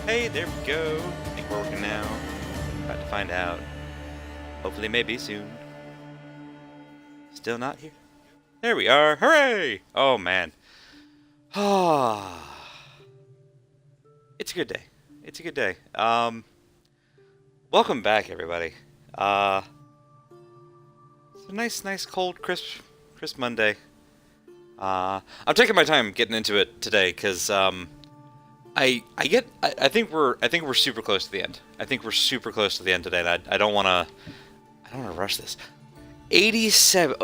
Hey, there we go. I think we're working now. About to find out. Hopefully, maybe soon. Still not here. There we are. Hooray! Oh, man. Ah. It's a good day. It's a good day. Welcome back, everybody. It's a nice, cold, crisp Monday. I'm taking my time getting into it today, because, I think we're super close to the end. I think we're super close to the end today, and I don't want to rush this. 87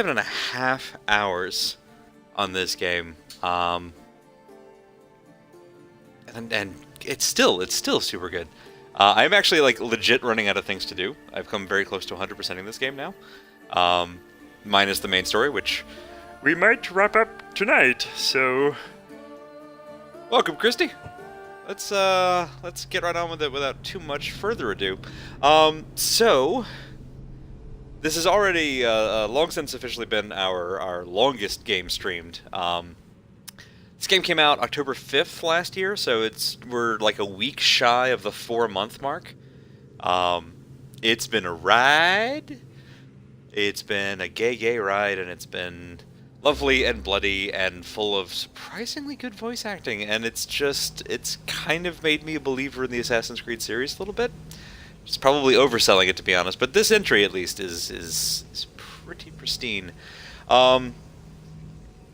and a half hours on this game. And it's still super good. I'm actually like legit running out of things to do. I've come very close to 100%ing this game now. Minus the main story, which we might wrap up tonight. So welcome, Christy. Let's get right on with it without too much further ado. So this has already long since officially been our longest game streamed. This game came out October 5th last year, so we're like a week shy of the 4-month mark. It's been a ride. It's been a gay ride, and it's been lovely and bloody and full of surprisingly good voice acting, and it's kind of made me a believer in the Assassin's Creed series a little bit. It's probably overselling it, to be honest, but this entry at least is pretty pristine.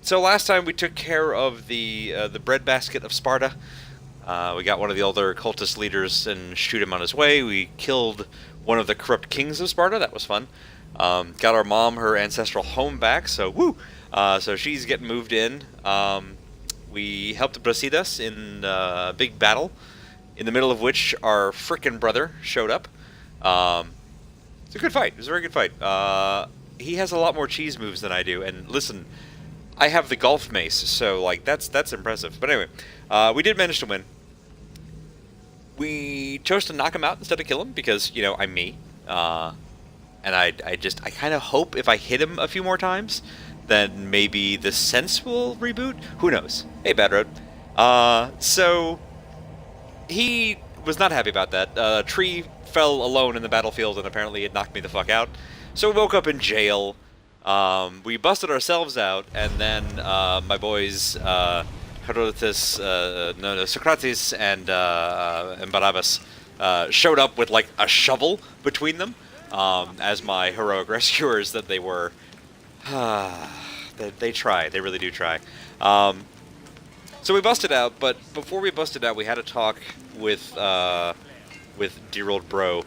So last time we took care of the breadbasket of Sparta. We got one of the older cultist leaders and shoot him on his way. We killed one of the corrupt kings of Sparta. That was fun. Got our mom her ancestral home back, so woo! So she's getting moved in. We helped Brasidas in a big battle, in the middle of which our frickin' brother showed up. It's a good fight. It was a very good fight. He has a lot more cheese moves than I do, and listen, I have the golf mace, so like that's impressive. But anyway, we did manage to win. We chose to knock him out instead of kill him because, you know, I'm me. And I kind of hope if I hit him a few more times, then maybe the sense will reboot. Who knows? Hey, Bad Road. So he was not happy about that. A tree fell alone in the battlefield, and apparently it knocked me the fuck out. So we woke up in jail. We busted ourselves out, and then my boys Socrates and Barabbas showed up with like a shovel between them. As my heroic rescuers that they were. They try. They really do try. So we busted out, but before we busted out, we had a talk with dear old bro,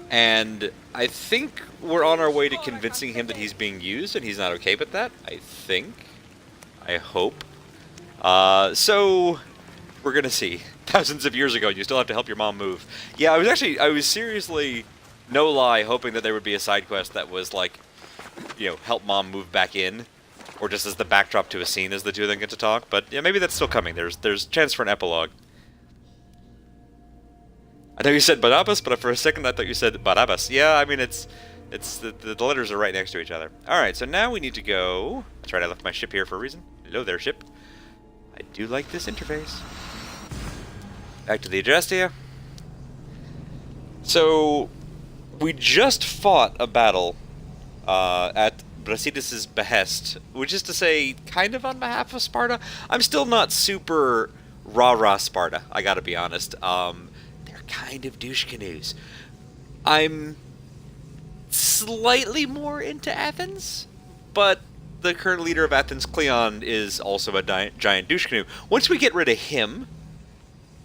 and I think we're on our way to convincing him that he's being used, and he's not okay with that. I think. I hope. So we're gonna see. Thousands of years ago, you still have to help your mom move. Yeah, I was seriously, no lie, hoping that there would be a side quest that was like, you know, help mom move back in, or just as the backdrop to a scene as the two of them get to talk. But yeah, maybe that's still coming. There's chance for an epilogue. I know you said Barabbas, but for a second I thought you said Barabbas. Yeah, I mean it's the letters are right next to each other. All right, so now we need to go. That's right, I left my ship here for a reason. Hello there, ship. I do like this interface. Back to the Adrestia. So we just fought a battle at Brasidas' behest, which is to say, kind of on behalf of Sparta. I'm still not super rah-rah Sparta, I gotta be honest. They're kind of douche canoes. I'm slightly more into Athens, but the current leader of Athens, Cleon, is also a giant douche canoe. Once we get rid of him,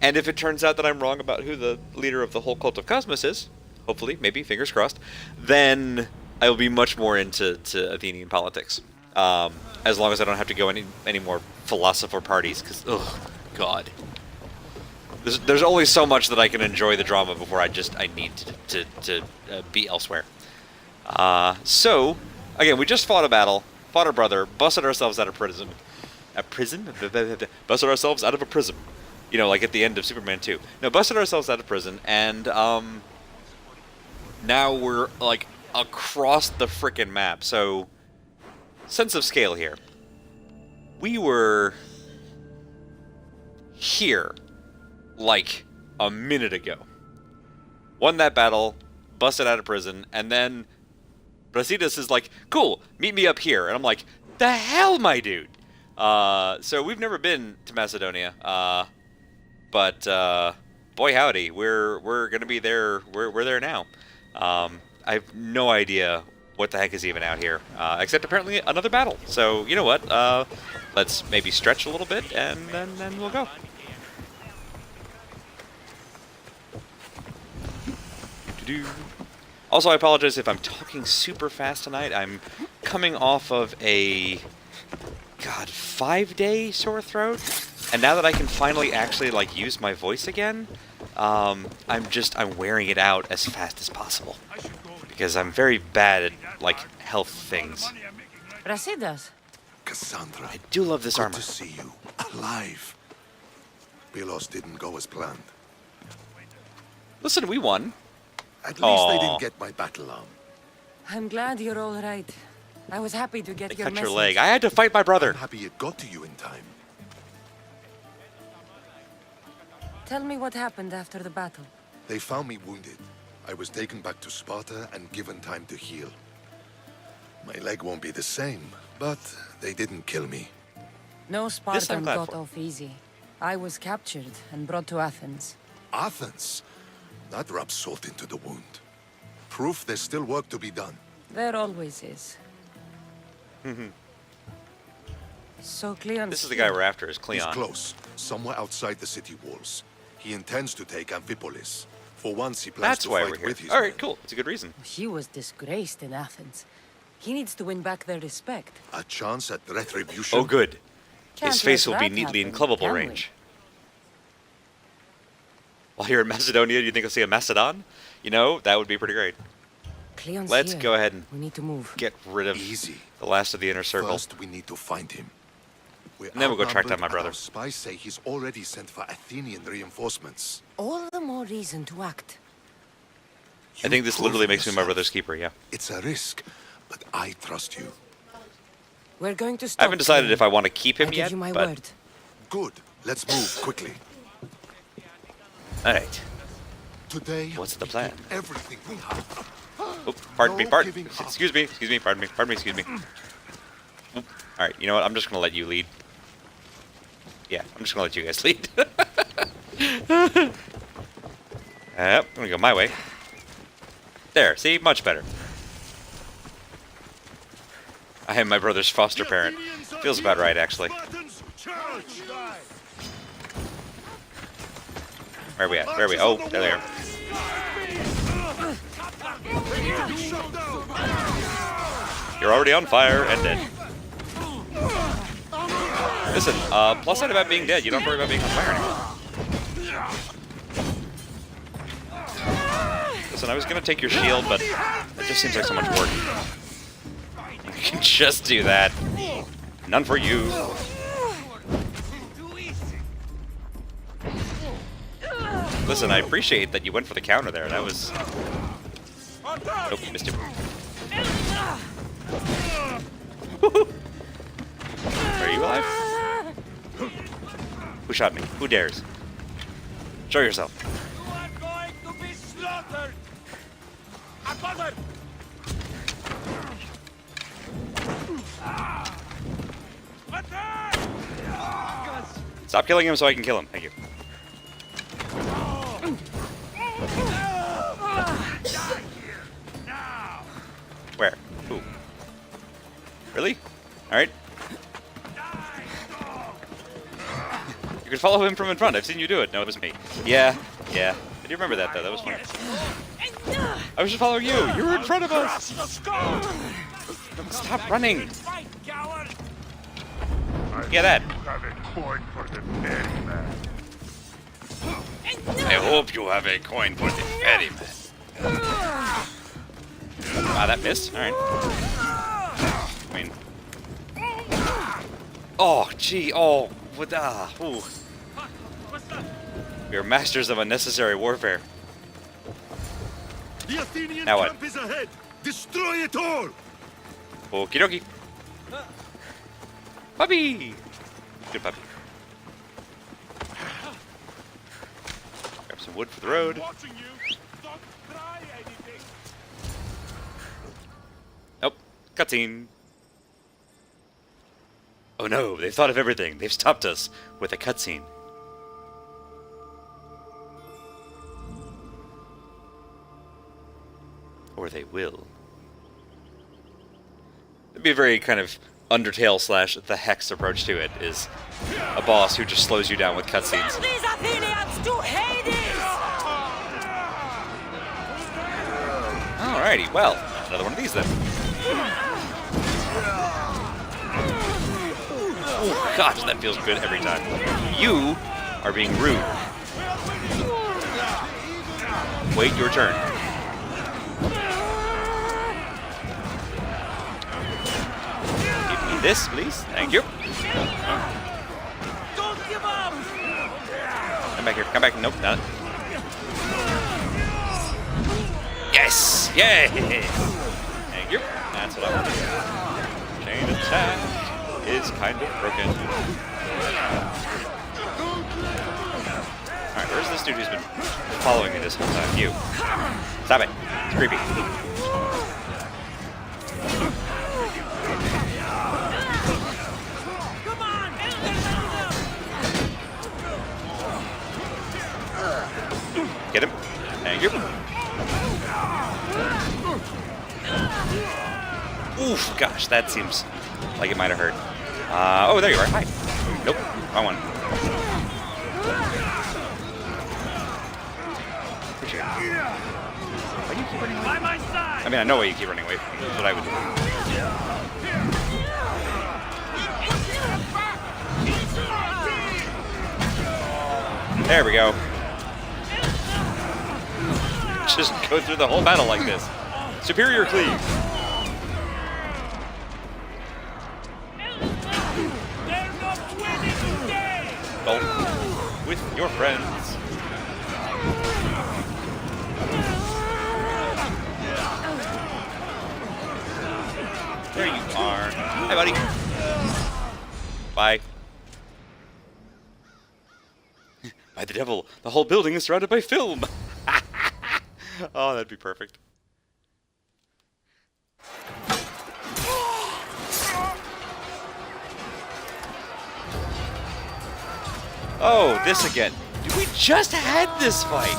and if it turns out that I'm wrong about who the leader of the whole cult of Cosmos is, hopefully, maybe, fingers crossed, then I will be much more into Athenian politics. As long as I don't have to go any more philosopher parties, because, oh, God. There's only so much that I can enjoy the drama before I need to be elsewhere. So, again, we just fought a battle, fought our brother, busted ourselves out of prison. A prison? Busted ourselves out of a prison. You know, like at the end of Superman 2. No, busted ourselves out of prison, and now we're, like, across the frickin' map. So, sense of scale here. We were here, like, a minute ago. Won that battle, busted out of prison, and then Brasidas is like, cool, meet me up here. And I'm like, the hell, my dude? So we've never been to Macedonia, but boy howdy, we're gonna be there. We're there now. I have no idea what the heck is even out here, except apparently another battle. So you know what? Let's maybe stretch a little bit, and then we'll go. Also, I apologize if I'm talking super fast tonight. I'm coming off of a 5-day sore throat, and now that I can finally actually like use my voice again, I'm wearing it out as fast as possible because I'm very bad at like health things. Brasidas. Cassandra, I do love this armor. Good to see you alive. Pilos didn't go as planned. Listen, we won. At least they didn't get my battle arm. I'm glad you're all right. I was happy to get They your cut message. your leg. I had to fight my brother. I'm happy it got to you in time. Tell me what happened after the battle. They found me wounded. I was taken back to Sparta and given time to heal. My leg won't be the same, but they didn't kill me. No I'm Spartan glad got for. off easy. I was captured and brought to Athens. Athens? That rubs salt into the wound. Proof there's still work to be done. There always is. So Cleon's This is the guy we're after, is He's Cleon. close, somewhere outside the city walls. He intends to take Amphipolis. For once, he plans That's to why fight we're here. with his All right, men. cool. It's a good reason. He was disgraced in Athens. He needs to win back their respect. A chance at retribution? Oh, good. Can't His face let will be that neatly in happen, clubbable can we? range. While you're in Macedonia, do you think I'll see a Macedon? You know, that would be pretty great. Cleon's Let's here. go ahead and We need to move. get rid of Easy. the last of the inner circle. First, we need to find him. We're And then we'll go track down outnumbered, my and brother. our spies say he's already sent for Athenian reinforcements. All the more reason to act. I think this You've literally proven makes me my yourself. brother's keeper, yeah. It's a risk, but I trust you. We're going to stop. I haven't decided Cleon. if I want to keep him I yet, give you my but... word. Good. Let's move quickly. Alright. Today, What's the we plan? give everything we have. Oh, pardon me, No pardon. giving up. Excuse me, pardon me, excuse me. Alright, you know what? I'm just gonna let you lead. Yeah, I'm just gonna let you guys lead. Yep, I'm gonna go my way. There, see? Much better. I am my brother's foster parent. Feels about right, actually. Where are we at? Where are we? Oh, there they are. You're already on fire and dead. Listen, plus side about being dead, you don't have to worry about being on fire anymore. Listen, I was gonna take your shield, but it just seems like so much work. You can just do that. None for you. Listen, I appreciate that you went for the counter there. That was... Nope, missed it. Are you alive? Who shot me? Who dares? Show yourself. You are going to be slaughtered! Attack! Stop killing him so I can kill him. Thank you. Where? Who? Really? Alright. You can follow him from in front. I've seen you do it. No, it was me. Yeah. I do remember that, though. That was funny. I was just following you. You were in front of us. Stop running. Yeah, that. Have a coin for the ferryman. I hope you have a coin for the ferryman. Ah, that missed. Alright. I mean... Oh, gee. Oh. What? Ooh. We are masters of unnecessary warfare. The Athenian Now what? camp is ahead. Destroy it all. Okie dokie. Puppy! Good puppy. Grab Grab some wood for the road. Watching you. Don't try anything. Nope. Cutscene. Oh no, they've thought of everything. They've stopped us with a cutscene. Or they will. It'd be a very kind of Undertale slash the Hex approach to it, is a boss who just slows you down with cutscenes. Send these Athenians to Hades! Alrighty, well, another one of these then. Oh gosh, that feels good every time. You are being rude. Wait your turn. Give me this, please. Thank you. Don't give up! Come back here. Come back. Nope, not. Yes! Yay! Thank you. That's what I wanted. Chain attack is kind of broken. Alright, where's this dude who's been following me this whole time? You. Stop it. It's creepy. Come on! Get him. Thank you. Oof, gosh, that seems like it might have hurt. Oh, there you are. Hi. Nope, wrong one. Where'd you go? Why do you keep running away? By my side. I mean, I know why you keep running away. That's what I would do. There we go. Just go through the whole battle like this. Superior cleave. They're not winning today. Golf with your friends. There you are. Hi, buddy. Bye. By the devil, the whole building is surrounded by film. Oh, that'd be perfect. Oh, this again. Dude, we just had this fight.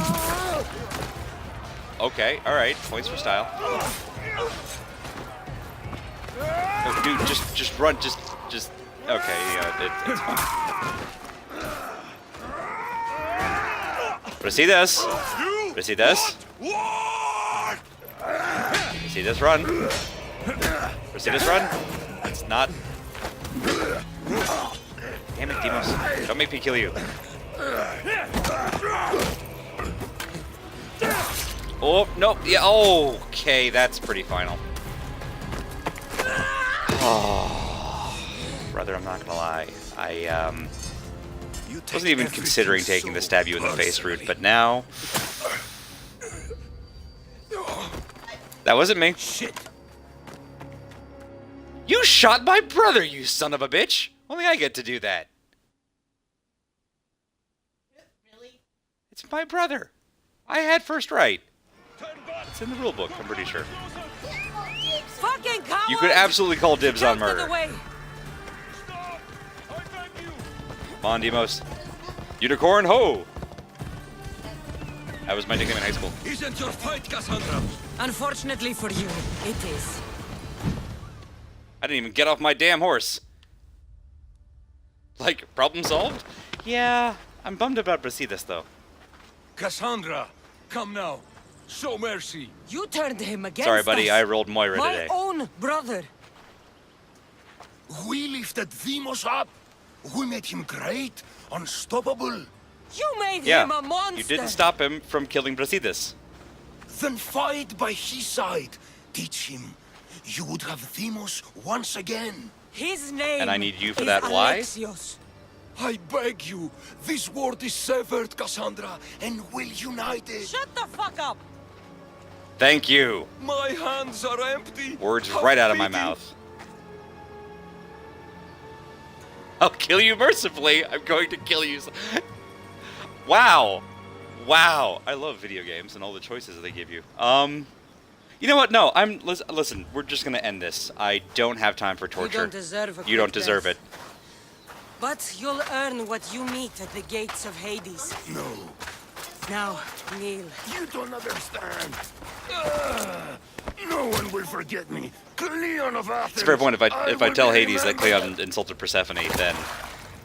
Okay, alright. Points for style. Oh, dude, just run. Just. Okay, yeah, it's fine. But see this? But see this? See this run? See this run? It's not. Damn it, Demos. Don't make me kill you. Oh, nope. Yeah, okay, that's pretty final. Oh, brother, I'm not gonna lie. I wasn't even considering taking the stab you in the face route, but now... That wasn't me. Shit. You shot my brother, you son of a bitch! Only I get to do that. Really? It's my brother. I had first right. It's in the rule book, I'm pretty sure. Fucking coward! You could absolutely call dibs on Get out of the murder. way. Stop. I beg you. Come on, Demos. Unicorn ho! That was my nickname in high school. Isn't your fight, Cassandra? Unfortunately for you, it is. I didn't even get off my damn horse. Like, problem solved? Yeah, I'm bummed about Brasidas, though. Cassandra, come now. Show mercy. You turned him against Sorry, buddy, us. I rolled Moira My today. own brother. We lifted Demos up. We made him great, unstoppable. You made Yeah, him a monster. you didn't stop him from killing Brasidas. Then fight by his side. Teach him. You would have Demos once again. His name And I need you for is that. Why? Alexios. I beg you. This world is severed, Cassandra, and will unite it. Shut the fuck up. Thank you. My hands are empty. Words How right out of my fitting. mouth. I'll kill you mercifully. I'm going to kill you. Wow. Wow, I love video games and all the choices that they give you. You know what? No, listen, we're just gonna end this. I don't have time for torture. You don't deserve a You don't quick deserve death. it. But you'll earn what you meet at the gates of Hades. No, Now, kneel. you don't understand. No one will forget me. Cleon of Athens. It's a fair point. If I will tell be Hades that remembered. Cleon insulted Persephone, then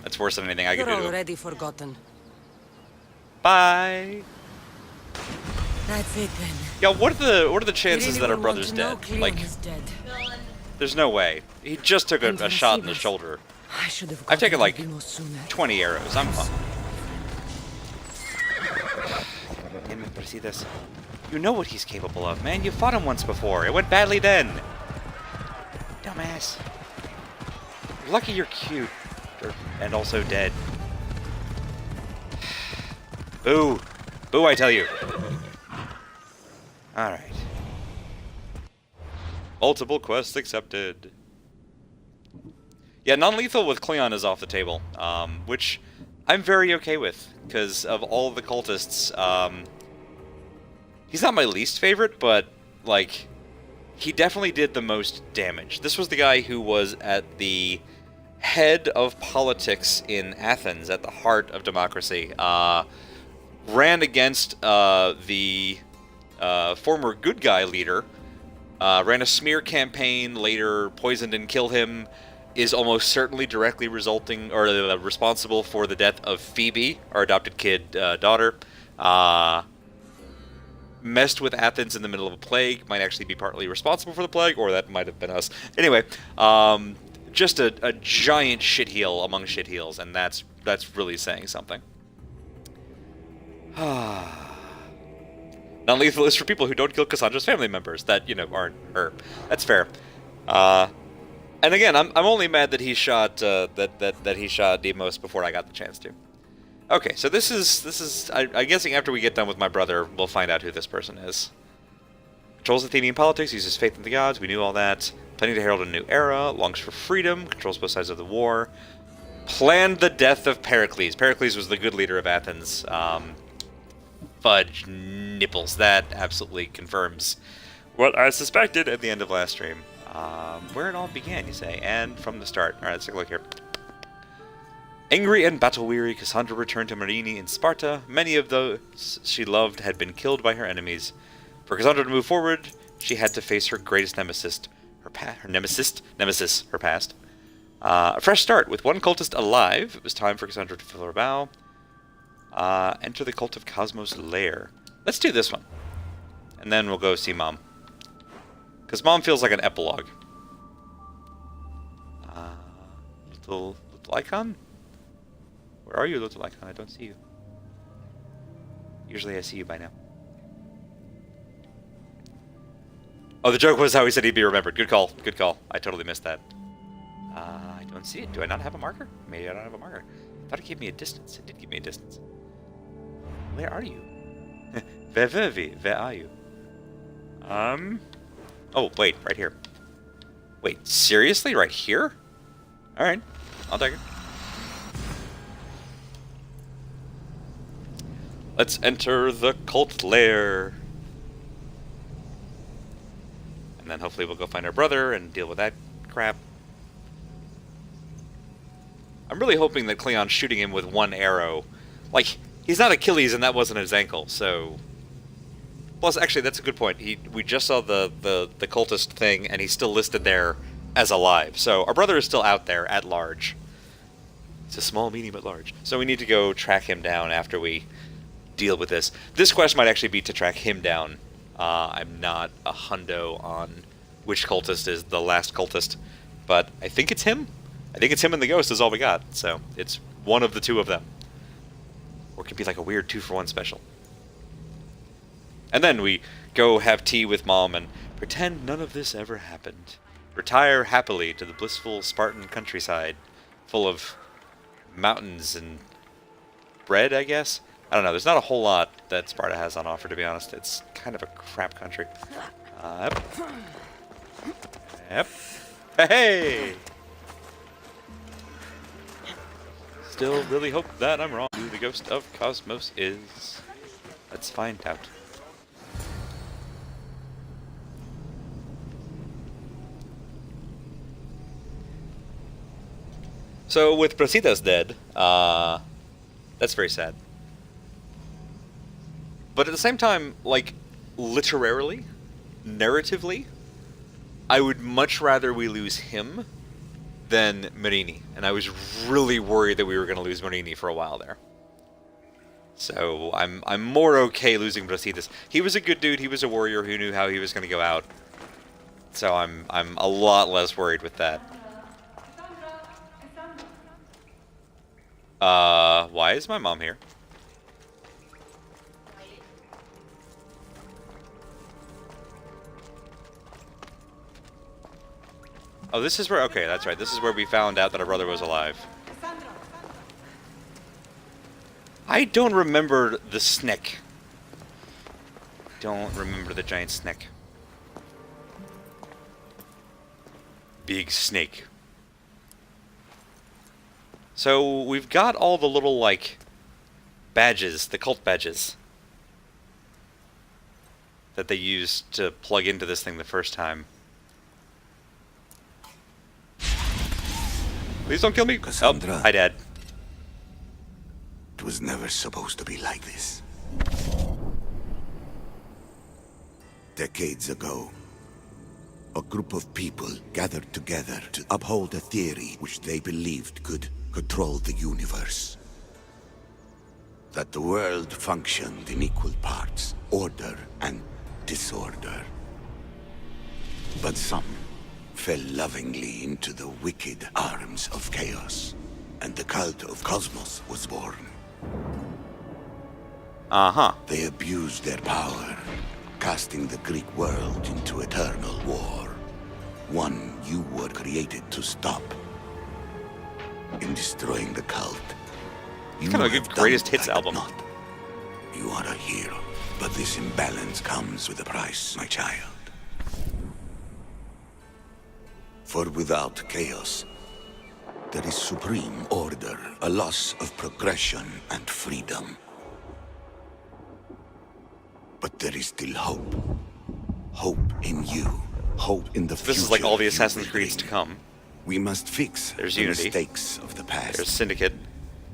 that's worse than anything I could You're do to him. already forgotten. Bye. That's it then. Yeah, what are the You chances really that our will want brother's to know dead? Cleon Like, is dead. there's no way. He just took And a shot in the Vesuvius. shoulder. I should have I've taken gotten like to Deimos sooner. 20 arrows. I'm fine. Damn it, but I see this. You know what he's capable of, man. You fought him once before. It went badly then. Dumbass. You're lucky you're cute. And also dead. Boo. Boo, I tell you. Alright. Multiple quests accepted. Yeah, non-lethal with Cleon is off the table, which I'm very okay with, because of all the cultists. He's not my least favorite, but, like, he definitely did the most damage. This was the guy who was at the head of politics in Athens, at the heart of democracy. Ran against the former good guy leader, ran a smear campaign, later poisoned and killed him, is almost certainly directly resulting or responsible for the death of Phoebe, our adopted kid daughter. Messed with Athens in the middle of a plague, might actually be partly responsible for the plague, or that might have been us. Anyway, just a giant shitheel among shitheels, and that's really saying something. Non-lethal is for people who don't kill Cassandra's family members that, you know, aren't her. That's fair. And again, I'm only mad that he shot that he shot Deimos before I got the chance to. Okay, so this is I'm guessing after we get done with my brother, we'll find out who this person is. Controls Athenian politics, uses faith in the gods. We knew all that. Planning to herald a new era. Longs for freedom. Controls both sides of the war. Planned the death of Pericles. Pericles was the good leader of Athens. Fudge nipples. That absolutely confirms what I suspected at the end of last stream. Where it all began, you say, and from the start. Alright, let's take a look here. Angry and battle-weary, Cassandra returned to Marini in Sparta. Many of those she loved had been killed by her enemies. For Cassandra to move forward, she had to face her greatest nemesis, her past. A fresh start. With one cultist alive, it was time for Cassandra to fulfill her vow. Enter the cult of Cosmos' lair. Let's do this one. And then we'll go see Mom. Because Mom feels like an epilogue. Little icon? Where are you, little icon? I don't see you. Usually I see you by now. Oh, the joke was how he said he'd be remembered. Good call. Good call. I totally missed that. I don't see it. Do I not have a marker? Maybe I don't have a marker. I thought it gave me a distance. It did give me a distance. Where are you? Where are you? Oh, wait. Right here. Wait, seriously? Right here? Alright. I'll take it. Let's enter the cult lair. And then hopefully we'll go find our brother and deal with that crap. I'm really hoping that Cleon's shooting him with one arrow. Like, he's not Achilles and that wasn't his ankle, so... Plus, actually, that's a good point. We just saw the cultist thing, and he's still listed there as alive. So our brother is still out there at large. It's a small medium at large. So we need to go track him down after we deal with this. This quest might actually be to track him down. I'm not a hundo on which cultist is the last cultist, but I think it's him. I think it's him and the ghost is all we got. So it's one of the two of them. Or it could be like a weird 2-for-1 special. And then we go have tea with Mom and pretend none of this ever happened. Retire happily to the blissful Spartan countryside, full of mountains and bread, I guess? I don't know, there's not a whole lot that Sparta has on offer, to be honest. It's kind of a crap country. Yep. Hey! Still really hope that I'm wrong. Who the ghost of Cosmos is. Let's find out. So with Brasidas dead, that's very sad. But at the same time, like, literarily, narratively, I would much rather we lose him than Marini. And I was really worried that we were going to lose Marini for a while there. So I'm more okay losing Brasidas. He was a good dude. He was a warrior who knew how he was going to go out. So I'm a lot less worried with that. Why is my mom here? Oh, this is where, okay, that's right. This is where we found out that our brother was alive. I don't remember the snake. Don't remember the giant snake. Big snake. So, we've got all the little, like, badges, the cult badges, that they used to plug into this thing the first time. Please don't kill me. Cassandra. Oh, hi, Dad. It was never supposed to be like this. Decades ago, a group of people gathered together to uphold a theory which they believed could control the universe. That the world functioned in equal parts, order and disorder. But some fell lovingly into the wicked arms of chaos, and the cult of Cosmos was born. Uh-huh. They abused their power, casting the Greek world into eternal war. One you were created to stop. In destroying the cult, you Kind of a have good done greatest hits what I album. could not. You are a hero, but this imbalance comes with a price, my child. For without chaos, there is supreme order, a loss of progression and freedom. But there is still hope. Hope in you. Hope in the future. This is like all the you Assassin's will Creeds to bring. come. We must fix There's the Unity. mistakes of the past. There's Syndicate.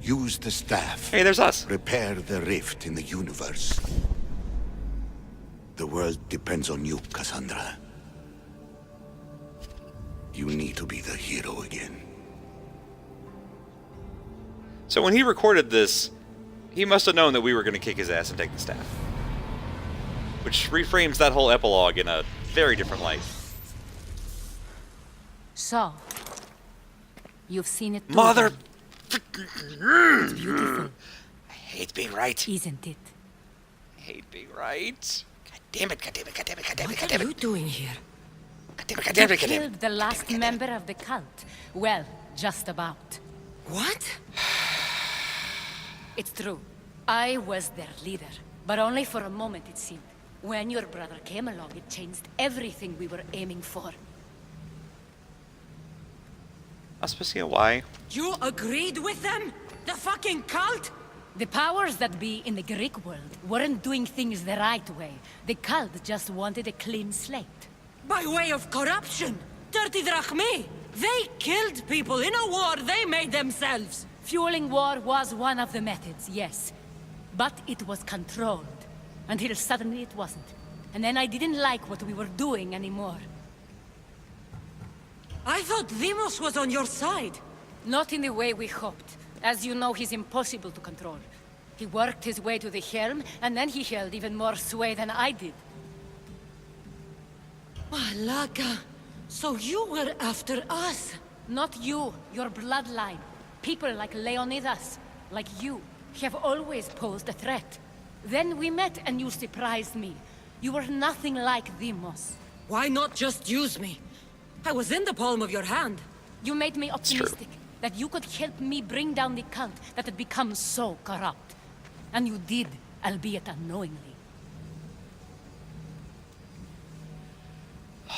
Use the staff. Hey, there's us. Repair the rift in the universe. The world depends on you, Cassandra. You need to be the hero again. So when he recorded this, he must have known that we were going to kick his ass and take the staff. Which reframes that whole epilogue in a very different light. So, you've seen it too, Mother... then. It's beautiful, I hate being right. isn't it? I hate being right. God damn it, god damn it, god damn it, god damn it, god What damn are it. you doing here? God damn it, god You damn it, god damn it. killed the last member of the cult. Well, just about. What? It's true. I was their leader, but only for a moment it seemed. When your brother came along, it changed everything we were aiming for. Aspasia, why? You agreed with them? The fucking cult? The powers that be in the Greek world weren't doing things the right way. The cult just wanted a clean slate. By way of corruption? Dirty drachmae? They killed people in a war they made themselves. Fueling war was one of the methods, yes. But it was controlled. Until suddenly it wasn't. And then I didn't like what we were doing anymore. I thought Demos was on your side. Not in the way we hoped. As you know, he's impossible to control. He worked his way to the helm, and then he held even more sway than I did. Malaka, so you were after us? Not you, your bloodline. People like Leonidas, like you, have always posed a threat. Then we met and you surprised me. You were nothing like Demos. Why not just use me? I was in the palm of your hand. You made me optimistic that you could help me bring down the cult that had become so corrupt. And you did, albeit unknowingly.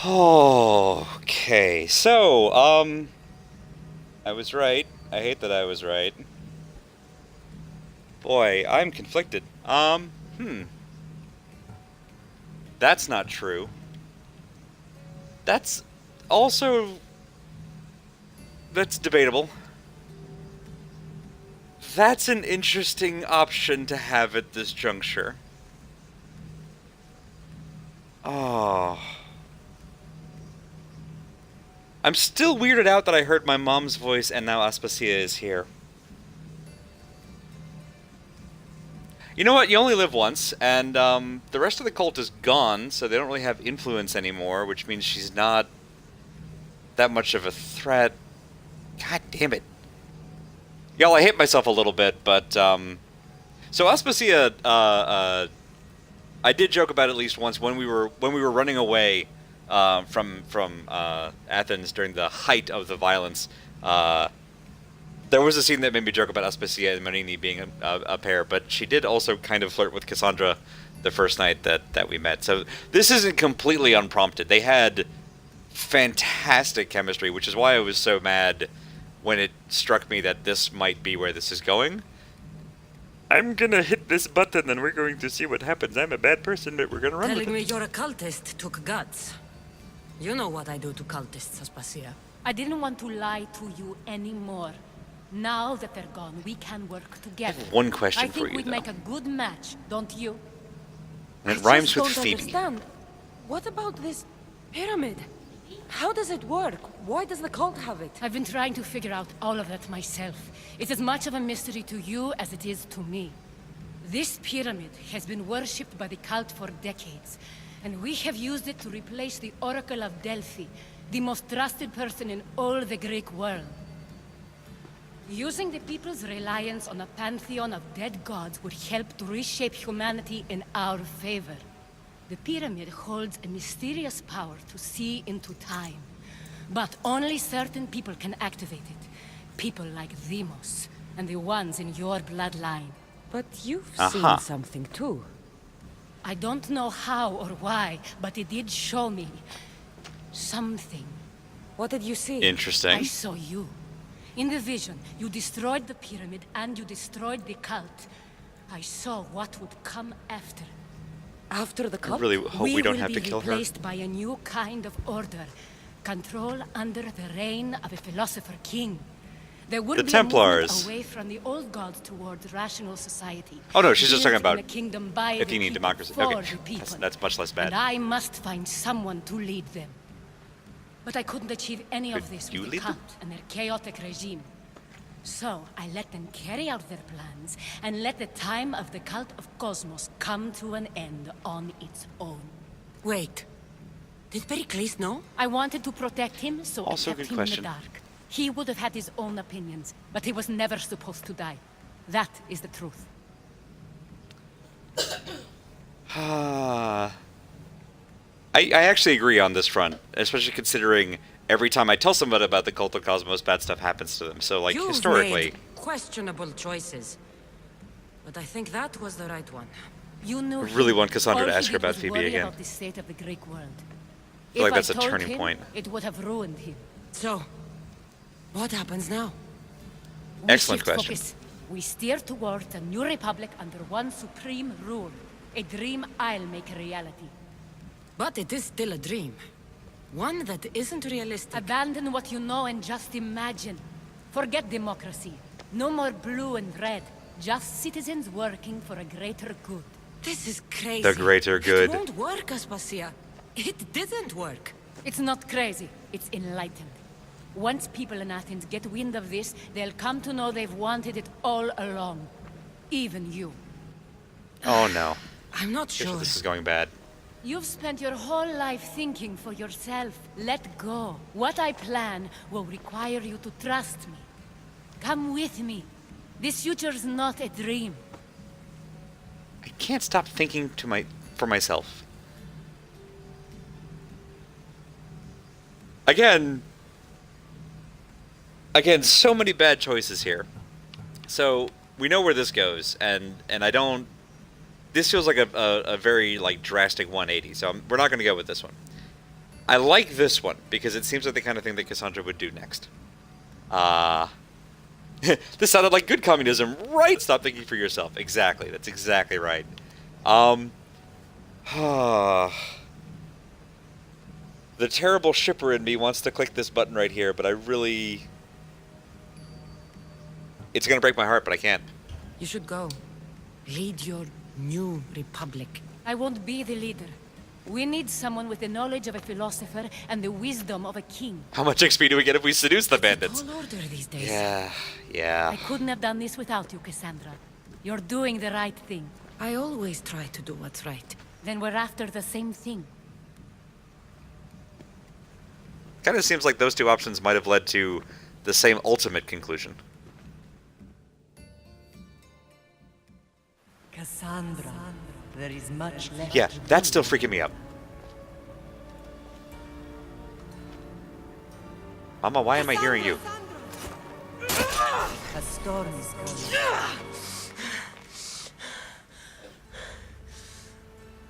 Okay, so, I was right. I hate that I was right. Boy, I'm conflicted. That's not true. That's also... That's debatable. That's an interesting option to have at this juncture. Oh. I'm still weirded out that I heard my mom's voice and now Aspasia is here. You know what? You only live once, and the rest of the cult is gone, so they don't really have influence anymore, which means she's not that much of a threat. God damn it. Y'all, I hate myself a little bit, but, so Aspasia, I did joke about it at least once when we were running away from Athens during the height of the violence. There was a scene that made me joke about Aspasia and Marini being a pair, but she did also kind of flirt with Cassandra the first night that we met. So this isn't completely unprompted. They had fantastic chemistry, which is why I was so mad when it struck me that this might be where this is going. I'm gonna hit this button and we're going to see what happens. I'm a bad person, but we're gonna run with Telling me it. you're a cultist took guts. You know what I do to cultists, Aspasia. I didn't want to lie to you anymore. Now that they're gone, we can work together. One question I for think you, we'd though. make a good match, don't you? And it rhymes with don't Phoebe. Understand. What about this pyramid? How does it work? Why does the cult have it? I've been trying to figure out all of that myself. It's as much of a mystery to you as it is to me. This pyramid has been worshipped by the cult for decades, and we have used it to replace the Oracle of Delphi, the most trusted person in all the Greek world. Using the people's reliance on a pantheon of dead gods would help to reshape humanity in our favor. The pyramid holds a mysterious power to see into time. But only certain people can activate it. People like Demos, and the ones in your bloodline. But you've Aha. seen something too. I don't know how or why, but it did show me something. What did you see? I Interesting. saw you. In the vision, you destroyed the pyramid and you destroyed the cult. I saw what would come after. After the I cult? really hope we don't have to kill will be her. replaced by a new kind of order. Control under the reign of a philosopher king. There would The be Templars. a movement away from the old gods towards rational society. Oh, no, she's just Built talking about in a kingdom by the Athenian people, democracy. for Okay, the people. that's much less bad. And I must find someone to lead them. But I couldn't achieve any of Could this you with the lead them? cult and their chaotic regime. So I let them carry out their plans and let the time of the cult of Cosmos come to an end on its own. Wait. Did Pericles know? I wanted to protect him, so Also I a kept good him question. in the dark. He would have had his own opinions, but he was never supposed to die. That is the truth. I actually agree on this front, especially considering every time I tell somebody about the Cult of Cosmos, bad stuff happens to them. So, like, You've historically... made questionable choices. But I think that was the right one. You knew I really him. want Cassandra All to ask he her did about was Phoebe worry again. about the state of the Greek world. feel like If that's a told turning him, point. It would have ruined him. So, what happens now? We Excellent shift question. focus. We steer towards a new republic under one supreme rule. A dream I'll make a reality. But it is still a dream. One that isn't realistic. Abandon what you know and just imagine. Forget democracy. No more blue and red. Just citizens working for a greater good. This is crazy. The greater good. It won't work, Aspasia. It didn't work. It's not crazy. It's enlightened. Once people in Athens get wind of this, they'll come to know they've wanted it all along. Even you. Oh, no. I'm not Guess sure. this is going bad. You've spent your whole life thinking for yourself. Let go. What I plan will require you to trust me. Come with me. This future's not a dream. I can't stop thinking for myself. Again, so many bad choices here. So we know where this goes, and I don't. This feels like a very like drastic 180. So we're not going to go with this one. I like this one because it seems like the kind of thing that Cassandra would do next. This sounded like good communism, right? Stop thinking for yourself. Exactly. That's exactly right. The terrible shipper in me wants to click this button right here, but I really... It's gonna break my heart, but I can't. You should go. Lead your new republic. I won't be the leader. We need someone with the knowledge of a philosopher and the wisdom of a king. How much XP do we get if we seduce the bandits? Tall order these days. Yeah. I couldn't have done this without you, Cassandra. You're doing the right thing. I always try to do what's right. Then we're after the same thing. Kind of seems like those two options might have led to the same ultimate conclusion. Cassandra, there is much left. Yeah, that's still freaking me up. Mama, why am I hearing you? A storm is coming.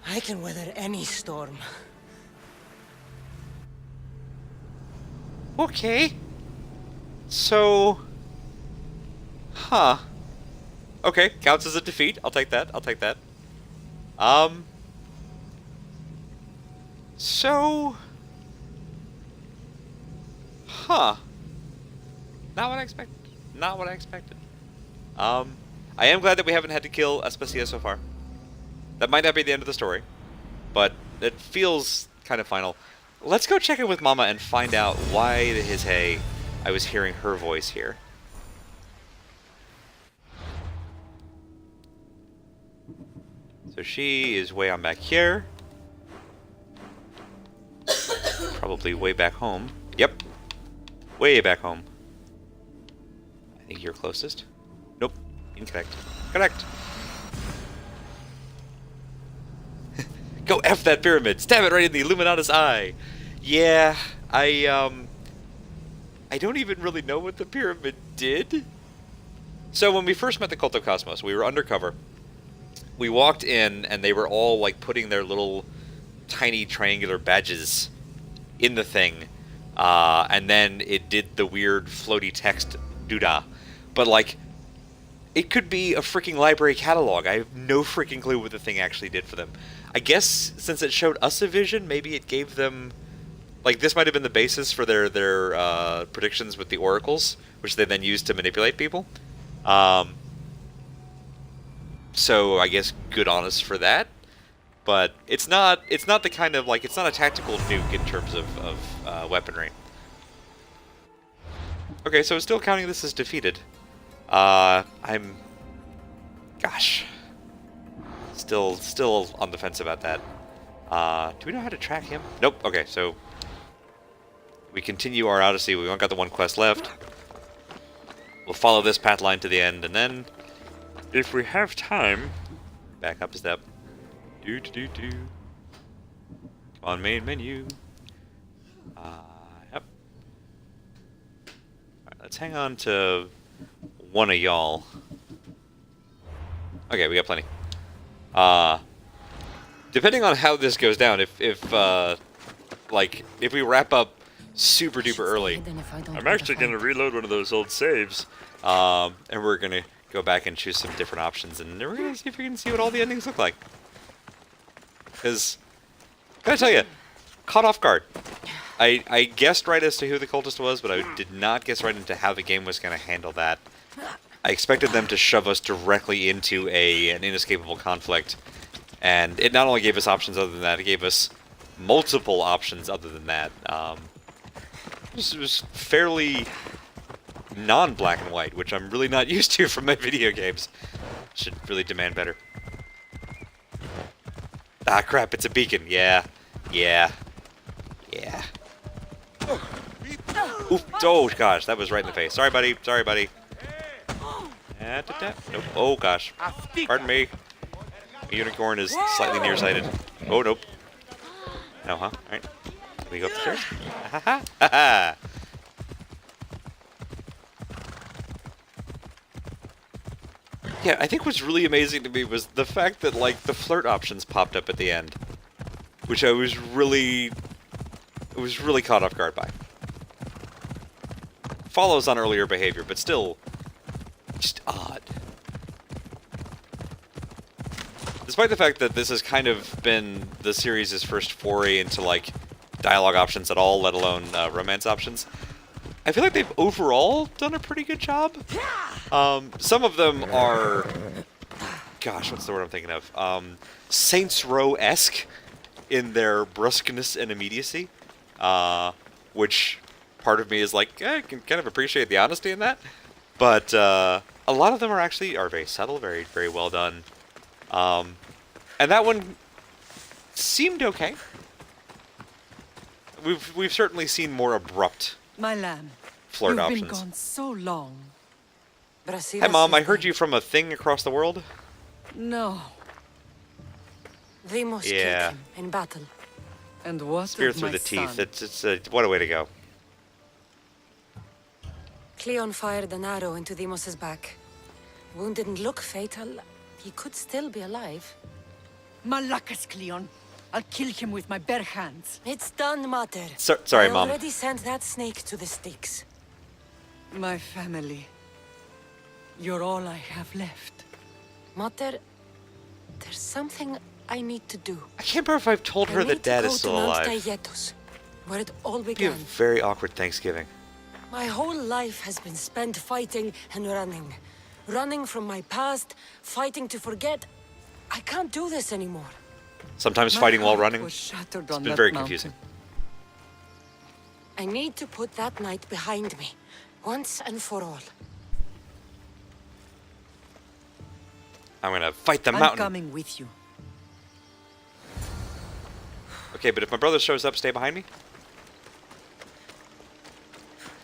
I can weather any storm. Okay. So... Huh. Okay, counts as a defeat. I'll take that. So... Huh. Not what I expected. I am glad that we haven't had to kill Aspasia so far. That might not be the end of the story, but it feels kind of final. Let's go check in with Mama and find out why the his hey I was hearing her voice here. So she is way on back here. Probably way back home. Yep. Way back home. I think you're closest. Nope. Incorrect. Correct. Go F that pyramid! Stab it right in the Illuminatus eye! Yeah, I don't even really know what the pyramid did. So when we first met the Cult of Cosmos, we were undercover. We walked in, and they were all, like, putting their little tiny triangular badges in the thing. And then it did the weird floaty text doodah. But, like, it could be a freaking library catalog. I have no freaking clue what the thing actually did for them. I guess since it showed us a vision, maybe it gave them... Like, this might have been the basis for their predictions with the oracles, which they then used to manipulate people. So I guess good on us for that. But it's not the kind of, like, it's not a tactical nuke in terms of weaponry. Okay, so still counting this as defeated. I'm... Gosh... Still on the fence about that. Do we know how to track him? Nope. Okay, so we continue our Odyssey. We only got the one quest left. We'll follow this path line to the end, and then, if we have time, back up a step. Come on, main menu. Yep. Alright, let's hang on to one of y'all. Okay, we got plenty. Depending on how this goes down, if we wrap up super duper early, I'm actually gonna reload one of those old saves, and we're gonna go back and choose some different options, and we're gonna see if we can see what all the endings look like. Because, gotta tell you, caught off guard. I guessed right as to who the cultist was, but I did not guess right into how the game was gonna handle that. I expected them to shove us directly into an inescapable conflict, and it not only gave us options other than that, it gave us multiple options other than that. It was fairly non-black and white, which I'm really not used to from my video games. Should really demand better. Ah, crap, it's a beacon. Yeah. Oof, oh, gosh, that was right in the face. Sorry, buddy. Nope. Oh, gosh. Pardon me. The unicorn is slightly nearsighted. Oh, nope. No, huh? Alright. Can we go up the stairs? Ha-ha-ha! Yeah, I think what's really amazing to me was the fact that, like, the flirt options popped up at the end. Which I was really caught off guard by. Follows on earlier behavior, but still... just odd. despite the fact that this has kind of been the series' first foray into, like, dialogue options at all, let alone romance options, I feel like they've overall done a pretty good job. Some of them are... Gosh, what's the word I'm thinking of? Saints Row-esque in their brusqueness and immediacy, which part of me is like, I can kind of appreciate the honesty in that. But a lot of them are very subtle, very, very well done. And that one seemed okay. We've certainly seen more abrupt My lamb, flirt you've options. been gone so long. Hi, Mom. I heard you from a thing across the world. No. They must Yeah. kill him in battle. And what Spear of through my the teeth. son? What a way to go. Cleon fired an arrow into Deimos' back. Wound didn't look fatal. He could still be alive. Malakas, Cleon. I'll kill him with my bare hands. It's done, Mater. Sorry, I Mom. already sent that snake to the sticks. My family. You're all I have left. Mater, there's something I need to do. I can't remember if I've told her I that need to Dad go is still to Mount alive. Tayetos, where it all It'd be a began. very awkward Thanksgiving. My whole life has been spent fighting and running. Running from my past, fighting to forget. I can't do this anymore. Sometimes My fighting while heart running. was shattered It's on been that very mountain. confusing. I need to put that night behind me, once and for all. I'm gonna fight the I'm mountain. coming with you. Okay, but if my brother shows up, stay behind me.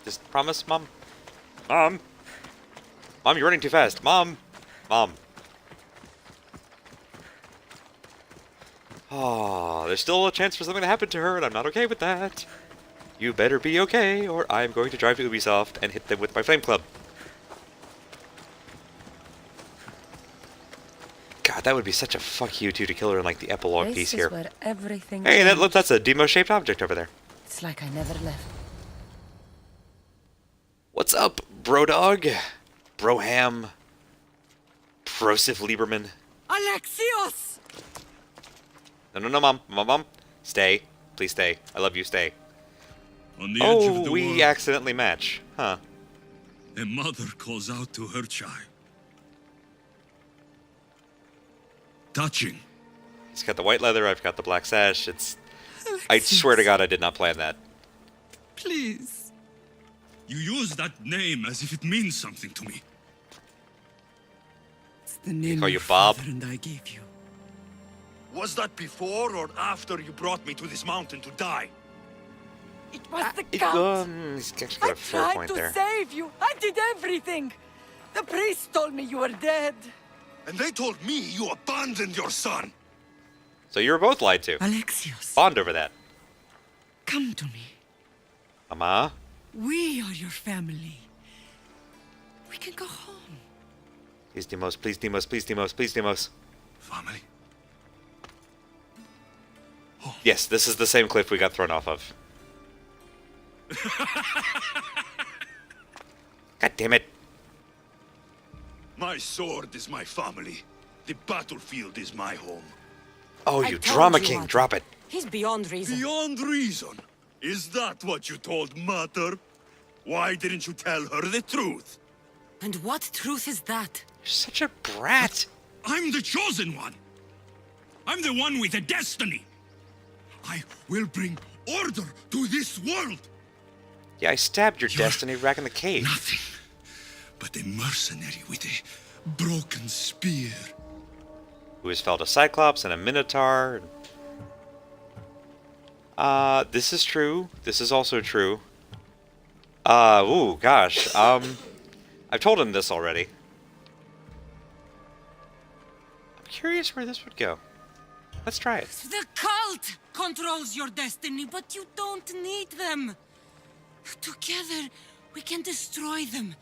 Just promise, Mom. Mom. Mom, you're running too fast. Mom. Mom. Oh, there's still a chance for something to happen to her, and I'm not okay with that. You better be okay, or I'm going to drive to Ubisoft and hit them with my flame club. God, that would be such a fuck you two to kill her in like the epilogue piece here. where everything Hey, changed. that's a Demo-shaped object over there. It's like I never left. What's up, bro dog? Broham? Prosif Lieberman? Alexios! No, Mom. Mom. Stay. Please stay. I love you, stay. On the edge of Oh, the we world, accidentally match. Huh. a mother calls out to her child. Touching. He's got the white leather, I've got the black sash. I swear to God I did not plan that. Please. You use that name as if it means something to me. It's the name call your you Bob? father and I gave you. Was that before or after you brought me to this mountain to die? It was the count. He's actually got I a fair tried point to there. save you. I did everything. The priest told me you were dead. And they told me you abandoned your son. So you were both lied to. Alexios, Bond over that. come to me. Mama? We are your family. We can go home. Please, Demos, please, Demos, please, Demos, please, Demos. Family. Yes, this is the same cliff we got thrown off of. God damn it. My sword is my family. The battlefield is my home. Oh, I you told drama you, king, Mater. drop it. He's beyond reason. Beyond reason. Is that what you told Mater? Why didn't you tell her the truth? And what truth is that? You're such a brat. I'm the chosen one. I'm the one with a destiny. I will bring order to this world. Yeah, I stabbed your destiny back in the cave. Nothing but a mercenary with a broken spear. Who has felled a Cyclops and a Minotaur. This is true. This is also true. Ooh, gosh. I've told him this already. I'm curious where this would go. Let's try it. The cult controls your destiny, but you don't need them. Together, we can destroy them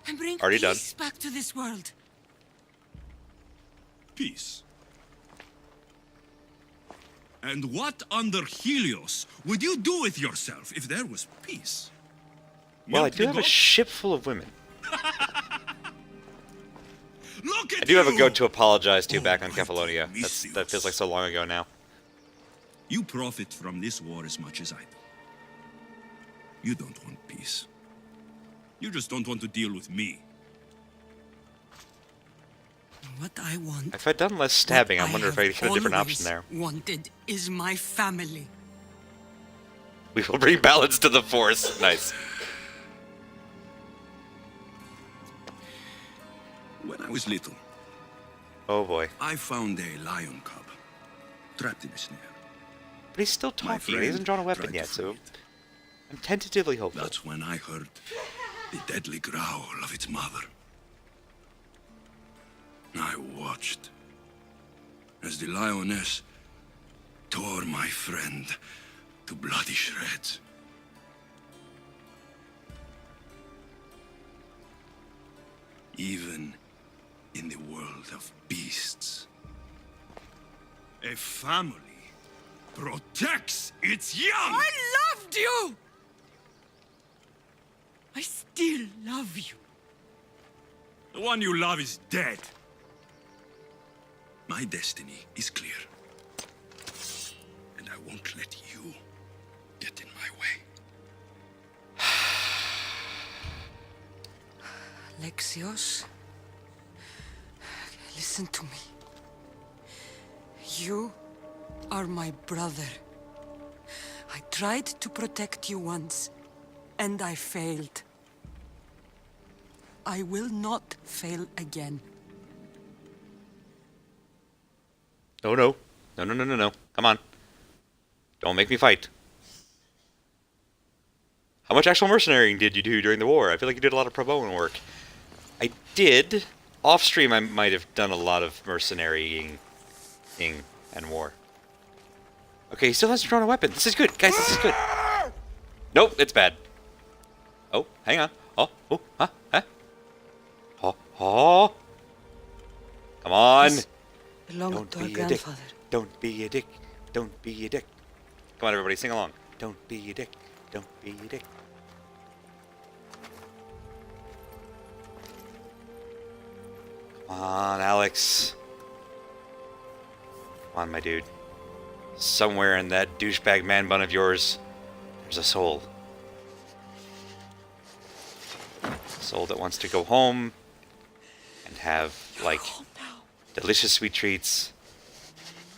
and bring Already done. peace back to this world. Peace. And what under Helios would you do with yourself if there was peace? Well, I Milk do the have a goat? ship full of women. Look at I do have a you! goat to apologize to back on Oh, Kefalonia. I miss That feels like so long ago now. You profit from this war as much as I do. You don't want peace. You just don't want to deal with me. What I want. If I'd done less stabbing, I what wonder if I have could have a different option always there. Wanted is my family. We will bring balance to the Force. Nice. When I was little, Oh boy. I found a lion cub trapped in a snare. But he's still My talking. He friend hasn't drawn a weapon tried yet, to so free it. I'm tentatively hopeful. That's when I heard the deadly growl of its mother. I watched as the lioness tore my friend to bloody shreds. Even in the world of beasts, a family protects its young! I loved you! I still love you. The one you love is dead. My destiny is clear. And I won't let you get in my way. Alexios, listen to me. You are my brother. I tried to protect you once, and I failed. I will not fail again. No, no. No, no, no, no, no. Come on. Don't make me fight. How much actual mercenarying did you do during the war? I feel like you did a lot of pro bono work. I did. Off stream, I might have done a lot of mercenarying and war. Okay, he still hasn't drawn a weapon. This is good. Guys, this is good. Nope, it's bad. Oh, hang on. Oh, huh? Oh, oh. Come on. This belonged to our grandfather. Don't be a dick. Don't be a dick. Come on, everybody, sing along. Don't be a dick. Don't be a dick. Come on, Alex. Come on, my dude. Somewhere in that douchebag man bun of yours, there's a soul. A soul that wants to go home and have, like, delicious sweet treats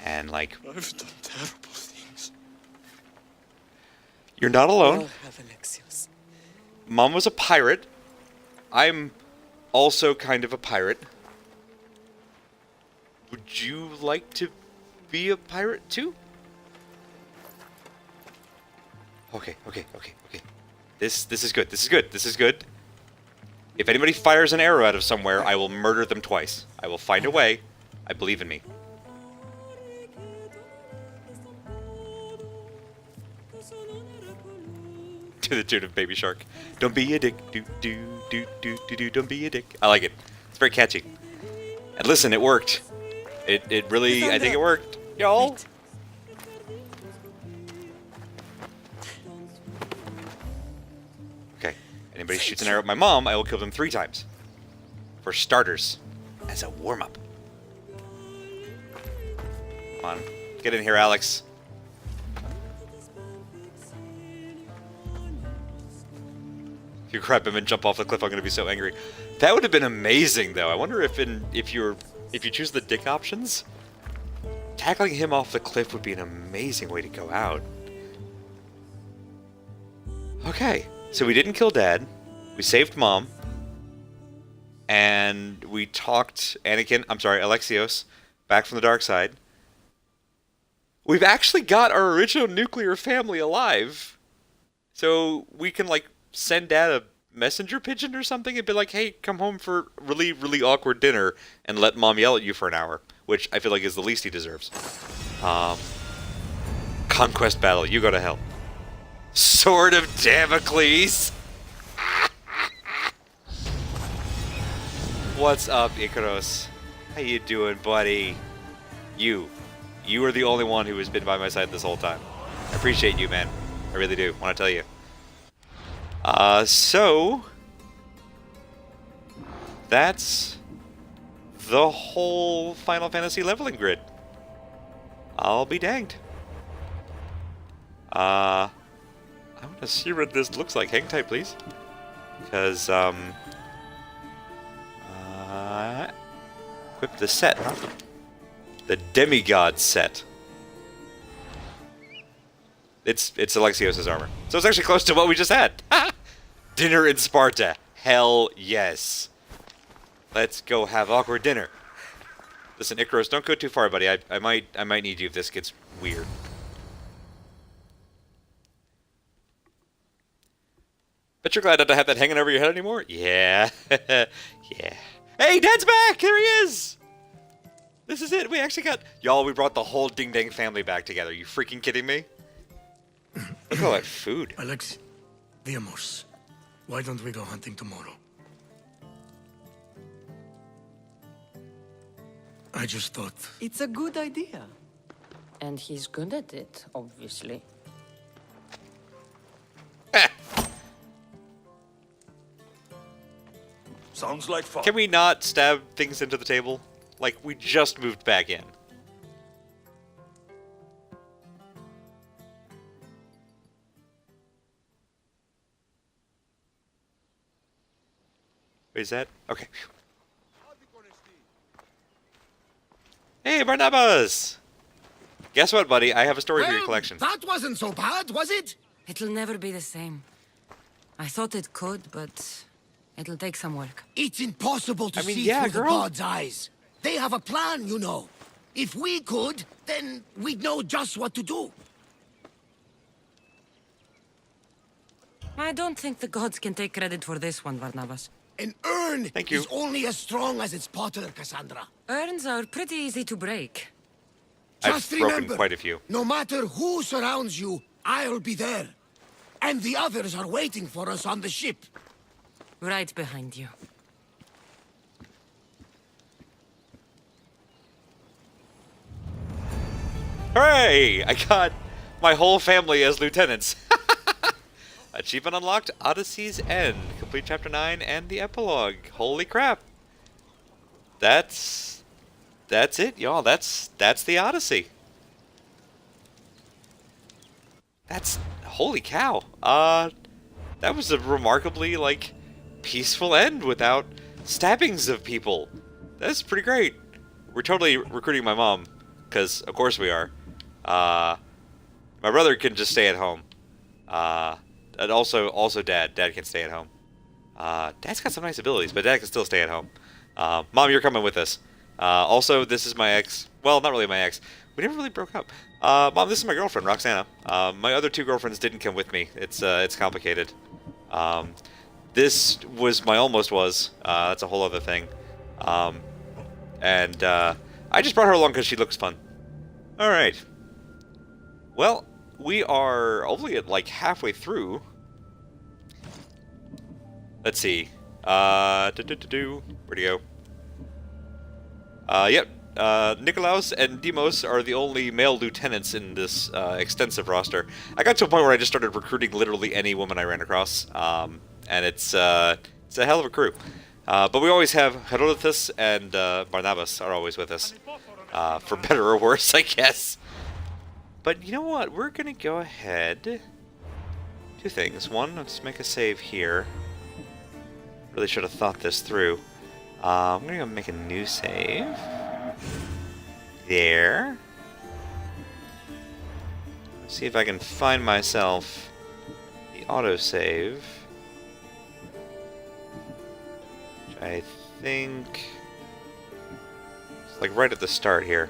and, like... I've done terrible things. You're not alone. Well, have Alexios. Mom was a pirate. I'm also kind of a pirate. Would you like to be a pirate too? Okay. This is good. This is good. This is good. If anybody fires an arrow out of somewhere, I will murder them twice. I will find a way. I believe in me. To the tune of Baby Shark. Don't be a dick. Do. Don't be a dick. I like it. It's very catchy. And listen, it worked. It really, I think it worked. Y'all. Okay. Anybody shoots an arrow at my mom, I will kill them 3 times. For starters. As a warm-up. Come on. Get in here, Alex. If you grab him and jump off the cliff, I'm going to be so angry. That would have been amazing, though. I wonder if if you choose the dick options, tackling him off the cliff would be an amazing way to go out. Okay, so we didn't kill Dad. We saved Mom. And we talked Alexios, back from the dark side. We've actually got our original nuclear family alive. So we can, like, send Dad a messenger pigeon or something and be like, hey, come home for really, really awkward dinner and let Mom yell at you for an hour, which I feel like is the least he deserves. Conquest battle, you go to hell. Sword of Damocles! What's up, Icaros? How you doing, buddy? You are the only one who has been by my side this whole time. I appreciate you, man. I really do, want to tell you. So... that's the whole Final Fantasy leveling grid. I'll be danged. I want to see what this looks like. Hang tight, please. Because, equip the set, huh? The Demigod set. It's Alexios' armor. So it's actually close to what we just had. Dinner in Sparta. Hell yes. Let's go have awkward dinner. Listen, Icarus, don't go too far, buddy. I might need you if this gets weird. Bet you're glad not to have that hanging over your head anymore? Yeah. Yeah. Hey, Dad's back! There he is! This is it. We actually got... Y'all, we brought the whole Ding Dang family back together. You freaking kidding me? Look at all that food. Alex, Viamos. Why don't we go hunting tomorrow? I just thought... It's a good idea. And he's good at it, obviously. Sounds like fun. Can we not stab things into the table? Like, we just moved back in. Wait, is that? Okay. Hey, Barnabas! Guess what, buddy? I have a story for your collection. That wasn't so bad, was it? It'll never be the same. I thought it could, but it'll take some work. It's impossible to see yeah, through girl. the gods' eyes. They have a plan, you know. If we could, then we'd know just what to do. I don't think the gods can take credit for this one, Barnabas. An urn Thank you. is only as strong as its potter, Cassandra. Urns are pretty easy to break. I've Just broken remember, quite a few. no matter who surrounds you, I'll be there. And the others are waiting for us on the ship. Right behind you. Hooray! I got my whole family as lieutenants. Achievement unlocked, Odyssey's End. Complete Chapter 9 and the epilogue. Holy crap. That's it, y'all. That's the Odyssey. Holy cow. That was a remarkably, like, peaceful end without stabbings of people. That's pretty great. We're totally recruiting my mom, because of course we are. My brother can just stay at home. And also Dad. Dad can stay at home. Dad's got some nice abilities, but Dad can still stay at home. Mom, you're coming with us. Also, this is my ex. Well, not really my ex. We never really broke up. Mom, this is my girlfriend, Roxana. My other two girlfriends didn't come with me. It's complicated. This was my almost was. That's a whole other thing. And I just brought her along because she looks fun. All right. Well, we are only at like halfway through. Let's see. Where'd he go? Yep. Nikolaos and Demos are the only male lieutenants in this extensive roster. I got to a point where I just started recruiting literally any woman I ran across, and it's a hell of a crew. But we always have Herodotus and Barnabas are always with us, for better or worse, I guess. But you know what? We're gonna go ahead. Two things. One, let's make a save here. Really should have thought this through. I'm gonna go make a new save. There. Let's see if I can find myself the autosave. Which I think it's like right at the start here.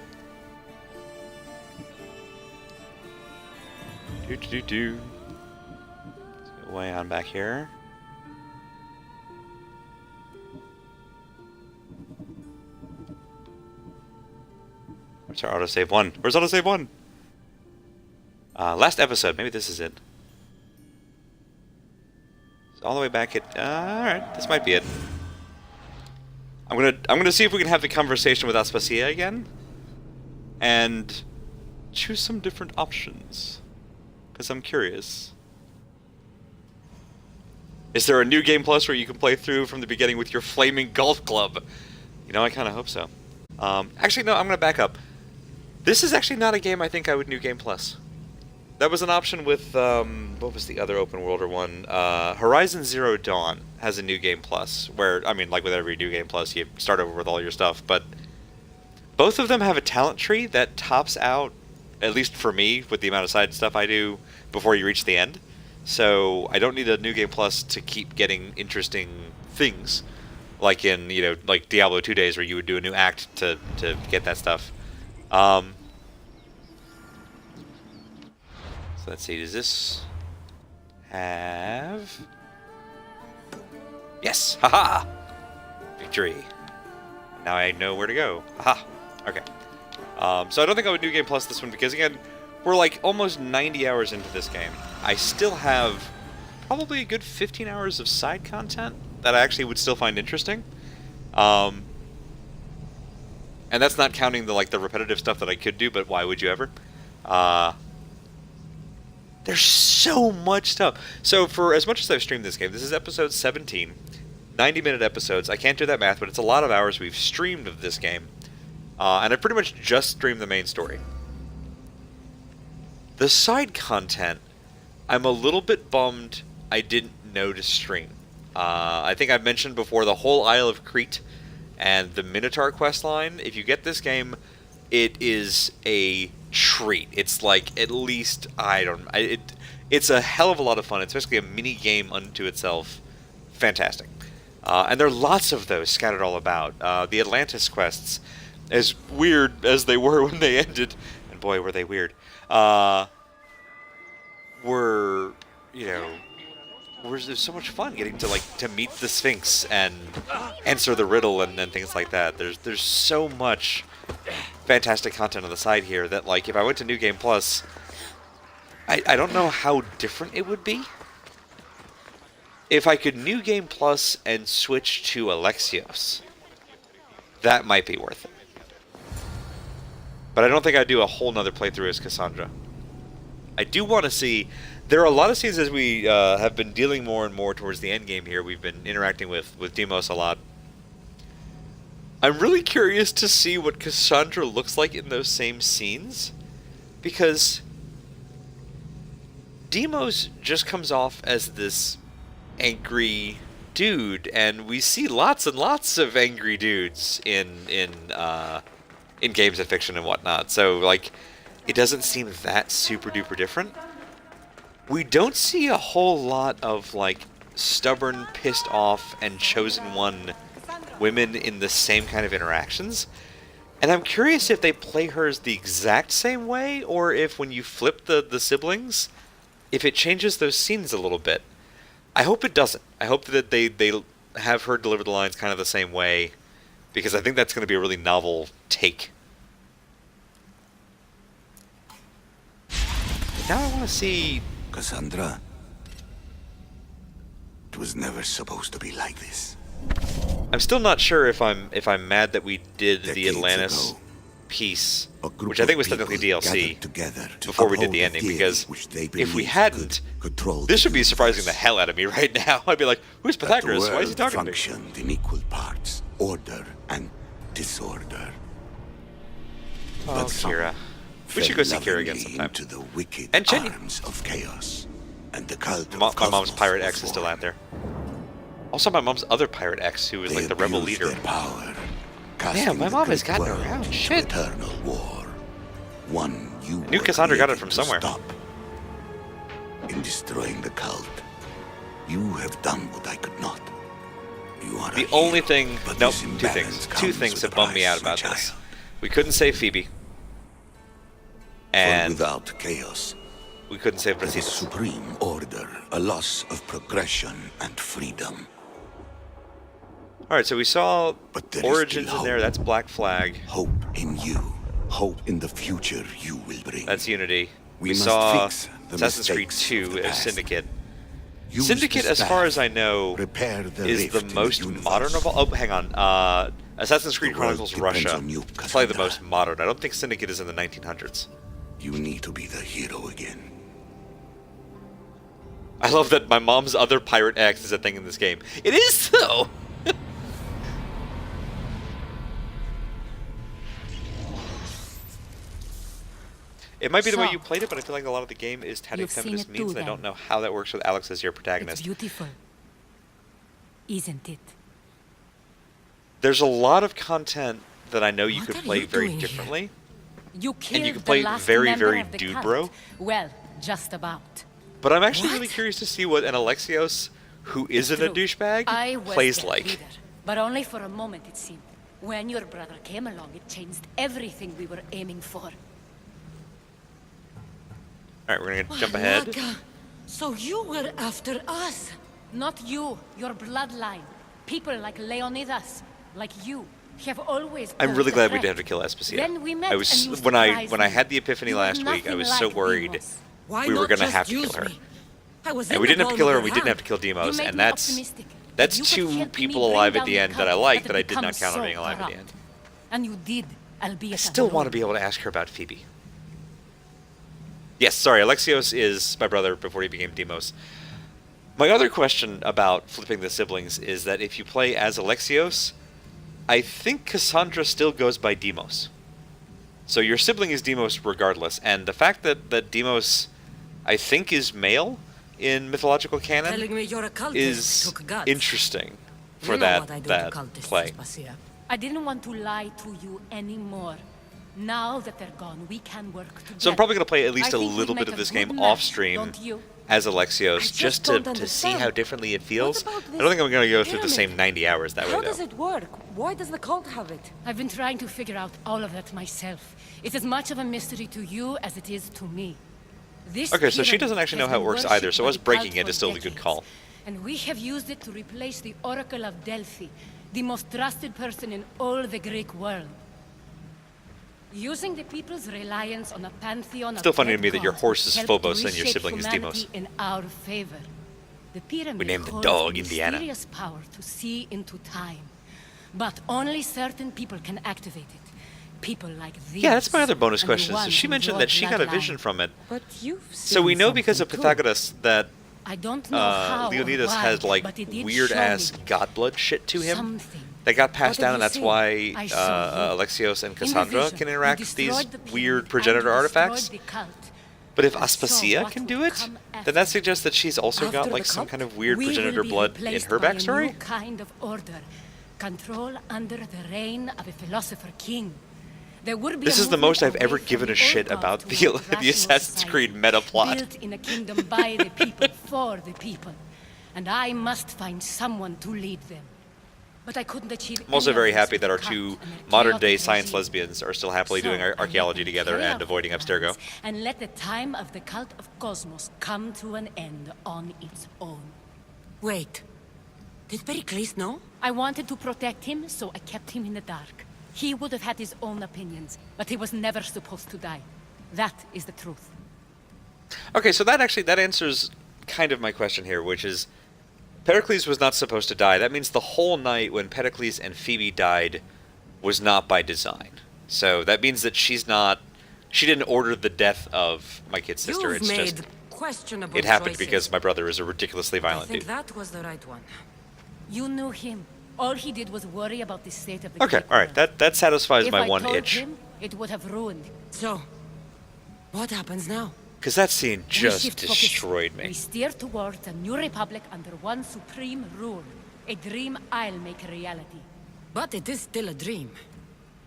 Let's go way on back here. Where's our autosave 1? Where's autosave 1? Last episode. Maybe this is it. It's all the way back at... Alright, this might be it. I'm gonna see if we can have the conversation with Aspasia again. And choose some different options. Because I'm curious. Is there a new game plus where you can play through from the beginning with your flaming golf club? You know, I kind of hope so. Actually, no, I'm going to back up. This is actually not a game I think I would New Game Plus. That was an option with, what was the other open worlder one? Horizon Zero Dawn has a New Game Plus, where, I mean, like with every New Game Plus, you start over with all your stuff, but both of them have a talent tree that tops out, at least for me, with the amount of side stuff I do before you reach the end. So I don't need a New Game Plus to keep getting interesting things, like in, you know, like Diablo 2 days where you would do a new act to get that stuff. So let's see, does this have... Yes! Haha! Victory. Now I know where to go. Haha! Okay. So I don't think I would New Game Plus this one because, again, we're like almost 90 hours into this game. I still have probably a good 15 hours of side content that I actually would still find interesting. And that's not counting the the repetitive stuff that I could do, but why would you ever? There's so much stuff. So for as much as I've streamed this game, this is episode 17, 90-minute episodes. I can't do that math, but it's a lot of hours we've streamed of this game. And I pretty much just streamed the main story. The side content, I'm a little bit bummed I didn't know to stream. I think I've mentioned before the whole Isle of Crete and the Minotaur questline. If you get this game, it is a treat. It's like at least it's a hell of a lot of fun. It's basically a mini game unto itself. Fantastic. And there are lots of those scattered all about. The Atlantis quests, as weird as they were when they ended, and boy were they weird, were, you know, there's so much fun getting to meet the Sphinx and answer the riddle and things like that. There's so much fantastic content on the side here that, like, if I went to New Game Plus, I don't know how different it would be. If I could New Game Plus and switch to Alexios, that might be worth it. But I don't think I'd do a whole nother playthrough as Cassandra. I do want to see... There are a lot of scenes as we have been dealing more and more towards the end game here. We've been interacting with Deimos a lot. I'm really curious to see what Cassandra looks like in those same scenes. Because Deimos just comes off as this angry dude. And we see lots and lots of angry dudes in games of fiction and whatnot. So, like, it doesn't seem that super duper different. We don't see a whole lot of, like, stubborn, pissed off, and chosen one women in the same kind of interactions. And I'm curious if they play hers the exact same way, or if when you flip the siblings, if it changes those scenes a little bit. I hope it doesn't. I hope that they have her deliver the lines kind of the same way, because I think that's going to be a really novel take. Now I want to see... Cassandra, it was never supposed to be like this. I'm still not sure if I'm mad that we did the Decades Atlantis ago, piece, a group which I think of was technically people DLC, gathered together to before we did uphold the a ending, theory because which they if we believed hadn't, could control this the would be surprising the universe. hell out of me right now. I'd be like, who's That the Pythagoras? Why is he world talking to me? functioned in equal parts, order and disorder. Oh, But some Kira. We should go see Kira again sometime. into the wicked And Jenny. arms of chaos, and the cult of My mom's Cosmos Pirate was X is still born. out there. Also, my mom's other Pirate X, who was They like the rebel abused leader. their power, Man, casting my the mom has great gotten world around. into Shit. eternal war. One you knew were Cassandra got it created from to somewhere. Stop. In destroying the cult, you have done what I could not. You are The a only hero, thing... but Nope, this two imbalance things. comes Two with things a that bummed me price, out about my this. child. We couldn't save Phoebe. For And without chaos, we couldn't save there is Brasidas. supreme order, a loss of progression and freedom. Alright, so we saw But there is Origins still in there. hope. That's Black Flag. Hope in you. Hope in the future you will bring. That's Unity. We We must saw fix the Assassin's Creed mistakes 2 of the as past. Syndicate. Use Syndicate, the as far staff. as I know, Repair the is rift the in the most universe. modern of all. Oh, hang on. Assassin's Creed The world Chronicles depends Russia. on you, It's probably the Cassandra. most modern. I don't think Syndicate is in the 1900s. You need to be the hero again. I love that my mom's other Pirate X is a thing in this game. It is, though! It might be the way So, you played it, but I feel like a lot of the game is touting you've seen feminist it means, too, and I don't then. know how that works with Alex as your It's protagonist. beautiful. Isn't it? There's a lot of content that I know you What could are play you very doing here? differently. You killed you can the play last very, member very of the dude cult. bro. Well, just about. But I'm actually What? really curious to see what an Alexios who isn't a True. douchebag I was plays their like. leader, but only for a moment it seemed. When your brother came along, it changed everything we were aiming for. Alright, we're gonna jump ahead. Malaga, so you were after us. Not you, your bloodline. People like Leonidas, like you, have always. I'm posed really a glad we threat. didn't have to kill Especia. Then we met I was and you when I surprised had me. the epiphany You were last week, I was nothing so like worried Demos. Why we were not gonna just have to use kill her. me? I was And in we the didn't have to palm kill her of and we your didn't have hand. to kill You Demos, made and me that's optimistic. that's You could two help me people bring alive at down the end that I cult like that that I had did not become count on so being alive at the corrupt. end. And you did, albeit I still want to be able to ask her about Phoebe. Yes, sorry, Alexios is my brother before he became Demos. My other question about flipping the siblings is that if you play as Alexios, I think Cassandra still goes by Demos. So your sibling is Demos regardless, and the fact that Demos, I think, is male in mythological canon Telling me you're a cultist is took guts. interesting for You know what I do to that cultists, play. Aspasia. I didn't want to lie to you anymore. Now that they're gone, we can work together. So I'm probably going to play at I least a think we'd little bit make of a this good game match, off stream don't you? as Alexios, just just don't to see understand. how differently it feels. about I don't think I'm going to go through the pyramid? same 90 hours that How way, does though. it work? Why does the cult have it? I've been trying to figure out all of that myself. It's as much of a mystery to you as it is to me. This Okay, so she pyramid doesn't actually has know how it been works worshipped either, so by us the breaking cult it for is still a good decades. call. And we have used it to replace the Oracle of Delphi, the most trusted person in all the Greek world. Using the people's reliance on a pantheon Still of funny to dead me that your gods horse is helped Phobos and your reshape sibling is humanity Deimos. in our favor. The pyramid We named the holds dog a Indiana. mysterious power to see into time, but only certain people can activate it. People like these. Yeah, that's my other bonus and the question. So ones she in mentioned your that she got a bloodline. vision from it. But you've So we seen know because of something too. Pythagoras that I don't know how or Leonidas why, has like but it did weird show ass me god blood shit to him something. that got passed What down, have and you that's seen? why I saw you. Alexios and In the Cassandra vision, can you interact with these destroyed the pyramid weird and progenitor you artifacts. destroyed the cult. But if I saw Aspasia what can would do it, come then after. that suggests that she's also got After like the some cult? kind of weird We will progenitor be blood in replaced her by a backstory. new kind of order. Control under the reign of a philosopher king. There would be This a is the most movement I've ever away from given a the shit old about gods the toward the rational Assassin's society, Creed meta plot. Built in a kingdom by the people, for the people. And I must find someone to lead them. But I couldn't achieve I'm also any of very this happy with that the our cult two and their modern-day chaotic science regime. lesbians are still happily So, doing I let archaeology them together carry and out avoiding their Abstergo. plans And let the time of the cult of Cosmos come to an end on its own. Wait. Did Pericles know? I wanted to protect him, so I kept him in the dark. He would have had his own opinions, but he was never supposed to die. That is the truth. Okay, so that answers kind of my question here, which is Pericles was not supposed to die. That means the whole night when Pericles and Phoebe died was not by design. So that means that she didn't order the death of my kid sister. You've It's made just questionable it happened choices. because my brother is a ridiculously I violent think dude. that was the right one. You knew him. All he did was worry about the state of the Okay, Greek all right, world. that satisfies If my I one told itch. him, it would have ruined. So, what happens now? Because that scene We just shift focus. destroyed We me. steer towards a new republic under one supreme rule. A dream I'll make a reality. But it is still a dream.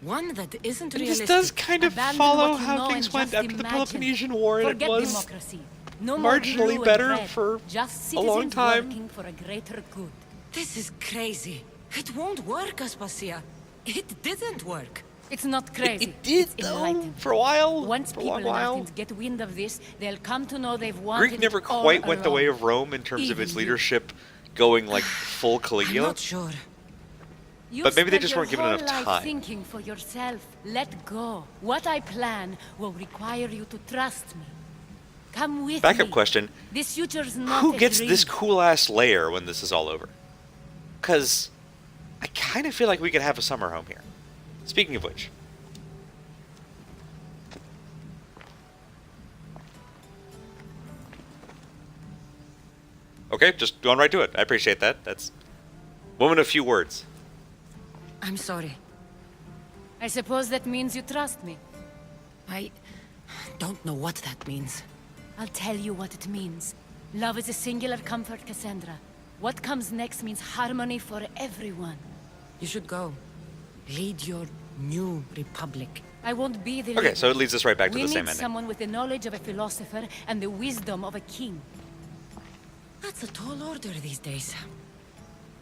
One that isn't And this realistic. does kind of Abandon follow what you how know things and went just after the imagine. Peloponnesian War, and Forget it was democracy. No more marginally blue and better red. for just a long citizens time. working for a greater good. This is crazy. It won't work, Aspasia. It didn't work. It's not crazy. It did, It's though, enlightened. for a while. Once for a people long in while. Athens get wind of this, they'll come to know they've wanted Greek never it all quite went the way along. of Rome in terms of Even its you. leadership going like full I'm Caligula. not sure. You But maybe they spent just your weren't given whole enough life time. Thinking for yourself. Let go. What I plan will require you to trust me. Come with me. Backup question: This future's not who a gets dream. this cool ass lair when this is all over? Because I kind of feel like we could have a summer home here. Speaking of which. Okay, just going right to it. I appreciate that. That's woman of few words. I'm sorry. I suppose that means you trust me. I don't know what that means. I'll tell you what it means. Love is a singular comfort, Cassandra. What comes next means harmony for everyone. You should go. Lead your new republic. I won't be the Okay, leader. so it leads us right back to We the need same ending. someone with the knowledge of a philosopher and the wisdom of a king. That's a tall order these days.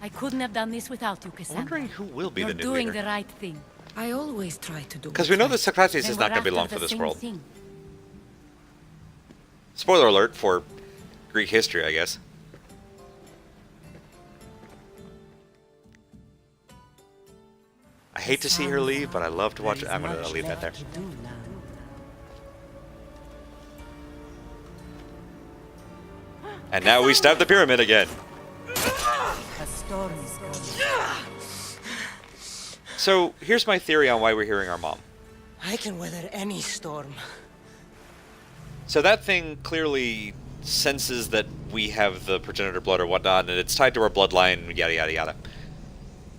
I couldn't have done this without you, I'm Cassandra. wondering who will be You're the new doing leader. the right thing. I always try to do Because what's we know that right. Socrates Then is not we're going to be after long the for this same world. thing. Spoiler alert for Greek history, I guess. I hate to see her leave, but I love to watch it. I'm going to leave that there. And now we stab the pyramid again. A storm is coming. So here's my theory on why we're hearing our mom. I can weather any storm. So that thing clearly senses that we have the progenitor blood or whatnot, and it's tied to our bloodline, yada yada yada.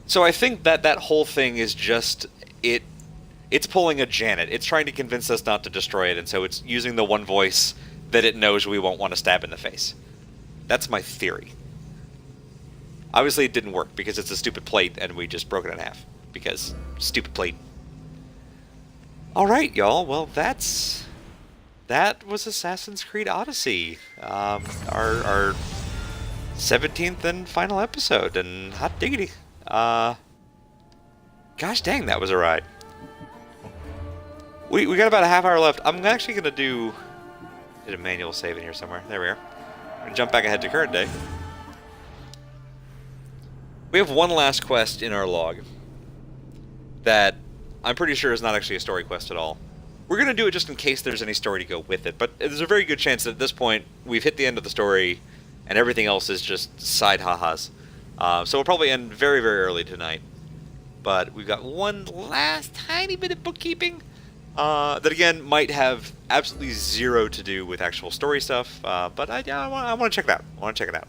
So I think that that whole thing is just it's pulling a Janet. It's trying to convince us not to destroy it, and so it's using the one voice that it knows we won't want to stab in the face. That's my theory. Obviously it didn't work because it's a stupid plate and we just broke it in half. Because stupid plate. Alright, y'all. Well, that was Assassin's Creed Odyssey. Our 17th and final episode, and hot diggity. Gosh dang, that was a ride. We got about a half hour left. I'm actually gonna did a manual save in here somewhere. There we are. I'm gonna jump back ahead to current day. We have one last quest in our log that I'm pretty sure is not actually a story quest at all. We're going to do it just in case there's any story to go with it, but there's a very good chance that at this point we've hit the end of the story and everything else is just side ha-has. So we'll probably end very, very early tonight. But we've got one last tiny bit of bookkeeping that, again, might have absolutely zero to do with actual story stuff, but I want to check it out. I want to check it out.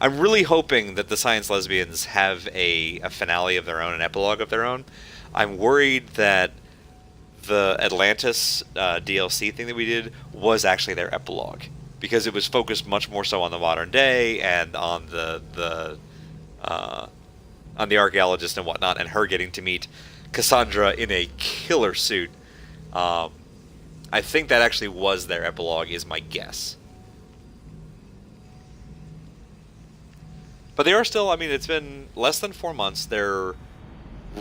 I'm really hoping that the Science Lesbians have a finale of their own, an epilogue of their own. I'm worried that the Atlantis DLC thing that we did was actually their epilogue, because it was focused much more so on the modern day and on the archaeologist and whatnot, and her getting to meet Cassandra in a killer suit. I think that actually was their epilogue, is my guess. But they are still, I mean, it's been less than 4 months. They're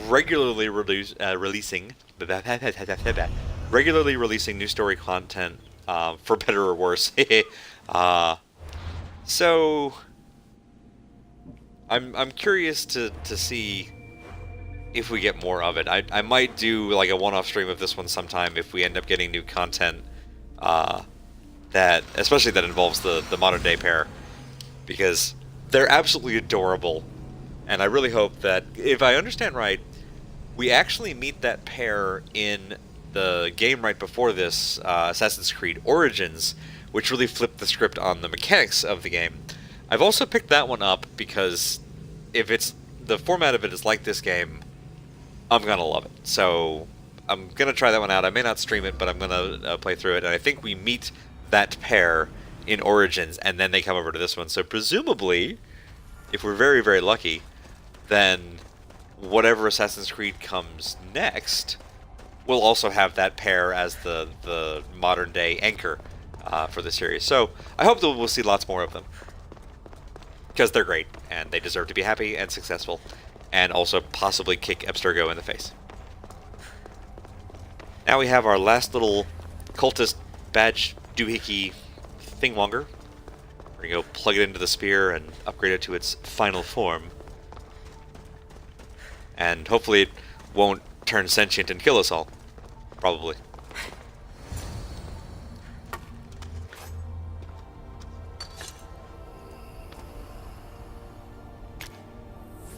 regularly releasing new story content, for better or worse. So I'm curious to see if we get more of it. I might do like a one-off stream of this one sometime if we end up getting new content, that especially that involves the modern day pair, because they're absolutely adorable, and I really hope that, if I understand right, we actually meet that pair in the game right before this, Assassin's Creed Origins, which really flipped the script on the mechanics of the game. I've also picked that one up because if the format of it is like this game, I'm gonna love it. So I'm gonna try that one out. I may not stream it, but I'm gonna play through it, and I think we meet that pair in Origins, and then they come over to this one. So presumably, if we're very, very lucky, then whatever Assassin's Creed comes next will also have that pair as the modern day anchor for the series. So I hope that we'll see lots more of them, because they're great and they deserve to be happy and successful, and also possibly kick Abstergo in the face. Now we have our last little cultist badge doohickey thingmonger. We're going to go plug it into the spear and upgrade it to its final form. And hopefully it won't turn sentient and kill us all. Probably.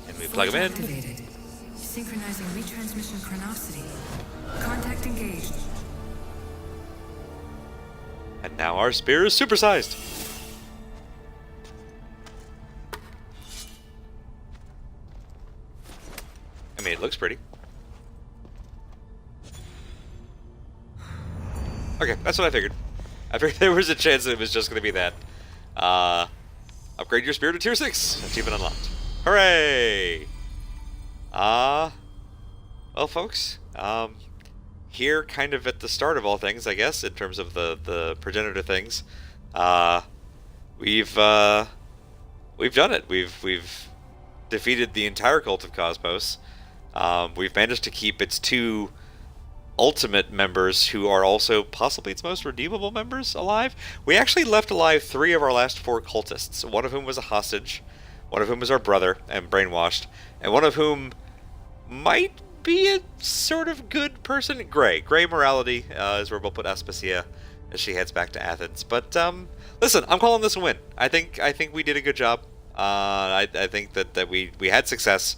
And we plug him in. Activated. Synchronizing retransmission chronicity. Contact engaged. And now our spear is supersized. I mean, it looks pretty. Okay, that's what I figured. I figured there was a chance that it was just going to be that. Upgrade your spear to tier 6. Achievement unlocked. Hooray! Well, folks, here, kind of at the start of all things, I guess, in terms of the progenitor things, we've done it. We've defeated the entire cult of Cosmos. We've managed to keep its 2 ultimate members, who are also possibly its most redeemable members, alive. We actually left alive 3 of our last 4 cultists, one of whom was a hostage, one of whom was our brother and brainwashed, and one of whom might be a sort of good person. Gray morality is where we'll put Aspasia as she heads back to Athens. But listen, I'm calling this a win. I think we did a good job. I think that we had success,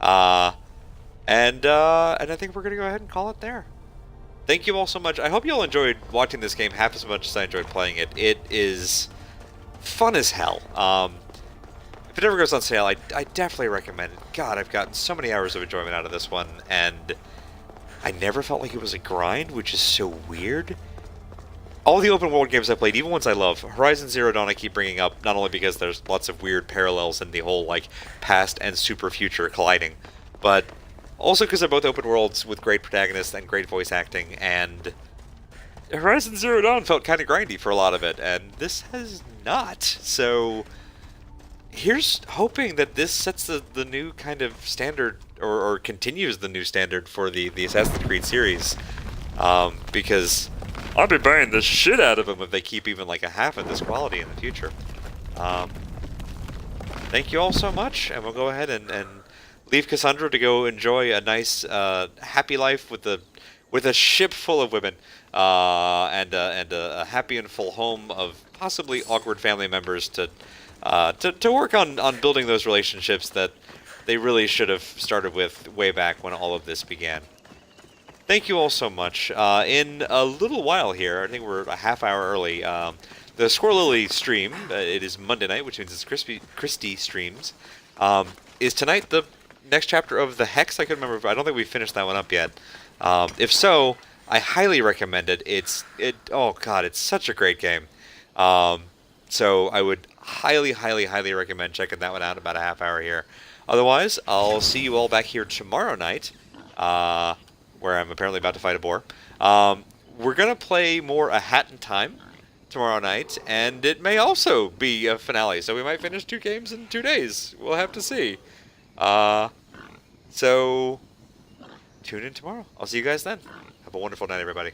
and I think we're gonna go ahead and call it there. Thank you all so much. I hope you all enjoyed watching this game half as much as I enjoyed playing it. It is fun as hell. If it ever goes on sale, I definitely recommend it. God, I've gotten so many hours of enjoyment out of this one, and I never felt like it was a grind, which is so weird. All the open world games I played, even ones I love, Horizon Zero Dawn I keep bringing up, not only because there's lots of weird parallels in the whole, like, past and super future colliding, but also because they're both open worlds with great protagonists and great voice acting, and Horizon Zero Dawn felt kind of grindy for a lot of it, and this has not. So here's hoping that this sets the new kind of standard, or continues the new standard for the Assassin's Creed series, because I'll be buying the shit out of them if they keep even like a half of this quality in the future. Thank you all so much, and we'll go ahead and leave Cassandra to go enjoy a nice, happy life with a ship full of women, and a happy and full home of possibly awkward family members to work on building those relationships that they really should have started with way back when all of this began. Thank you all so much. In a little while here, I think we're a half hour early, the Squirrel Lily stream, it is Monday night, which means it's Christy streams, is tonight the next chapter of The Hex. I couldn't remember, I don't think we finished that one up yet. If so, I highly recommend it. Oh god, it's such a great game. So I would highly recommend checking that one out about a half hour here. Otherwise, I'll see you all back here tomorrow night, where I'm apparently about to fight a boar. We're going to play more A Hat in Time tomorrow night, and it may also be a finale, so we might finish 2 games in 2 days. We'll have to see. So tune in tomorrow. I'll see you guys then. Have a wonderful night, everybody.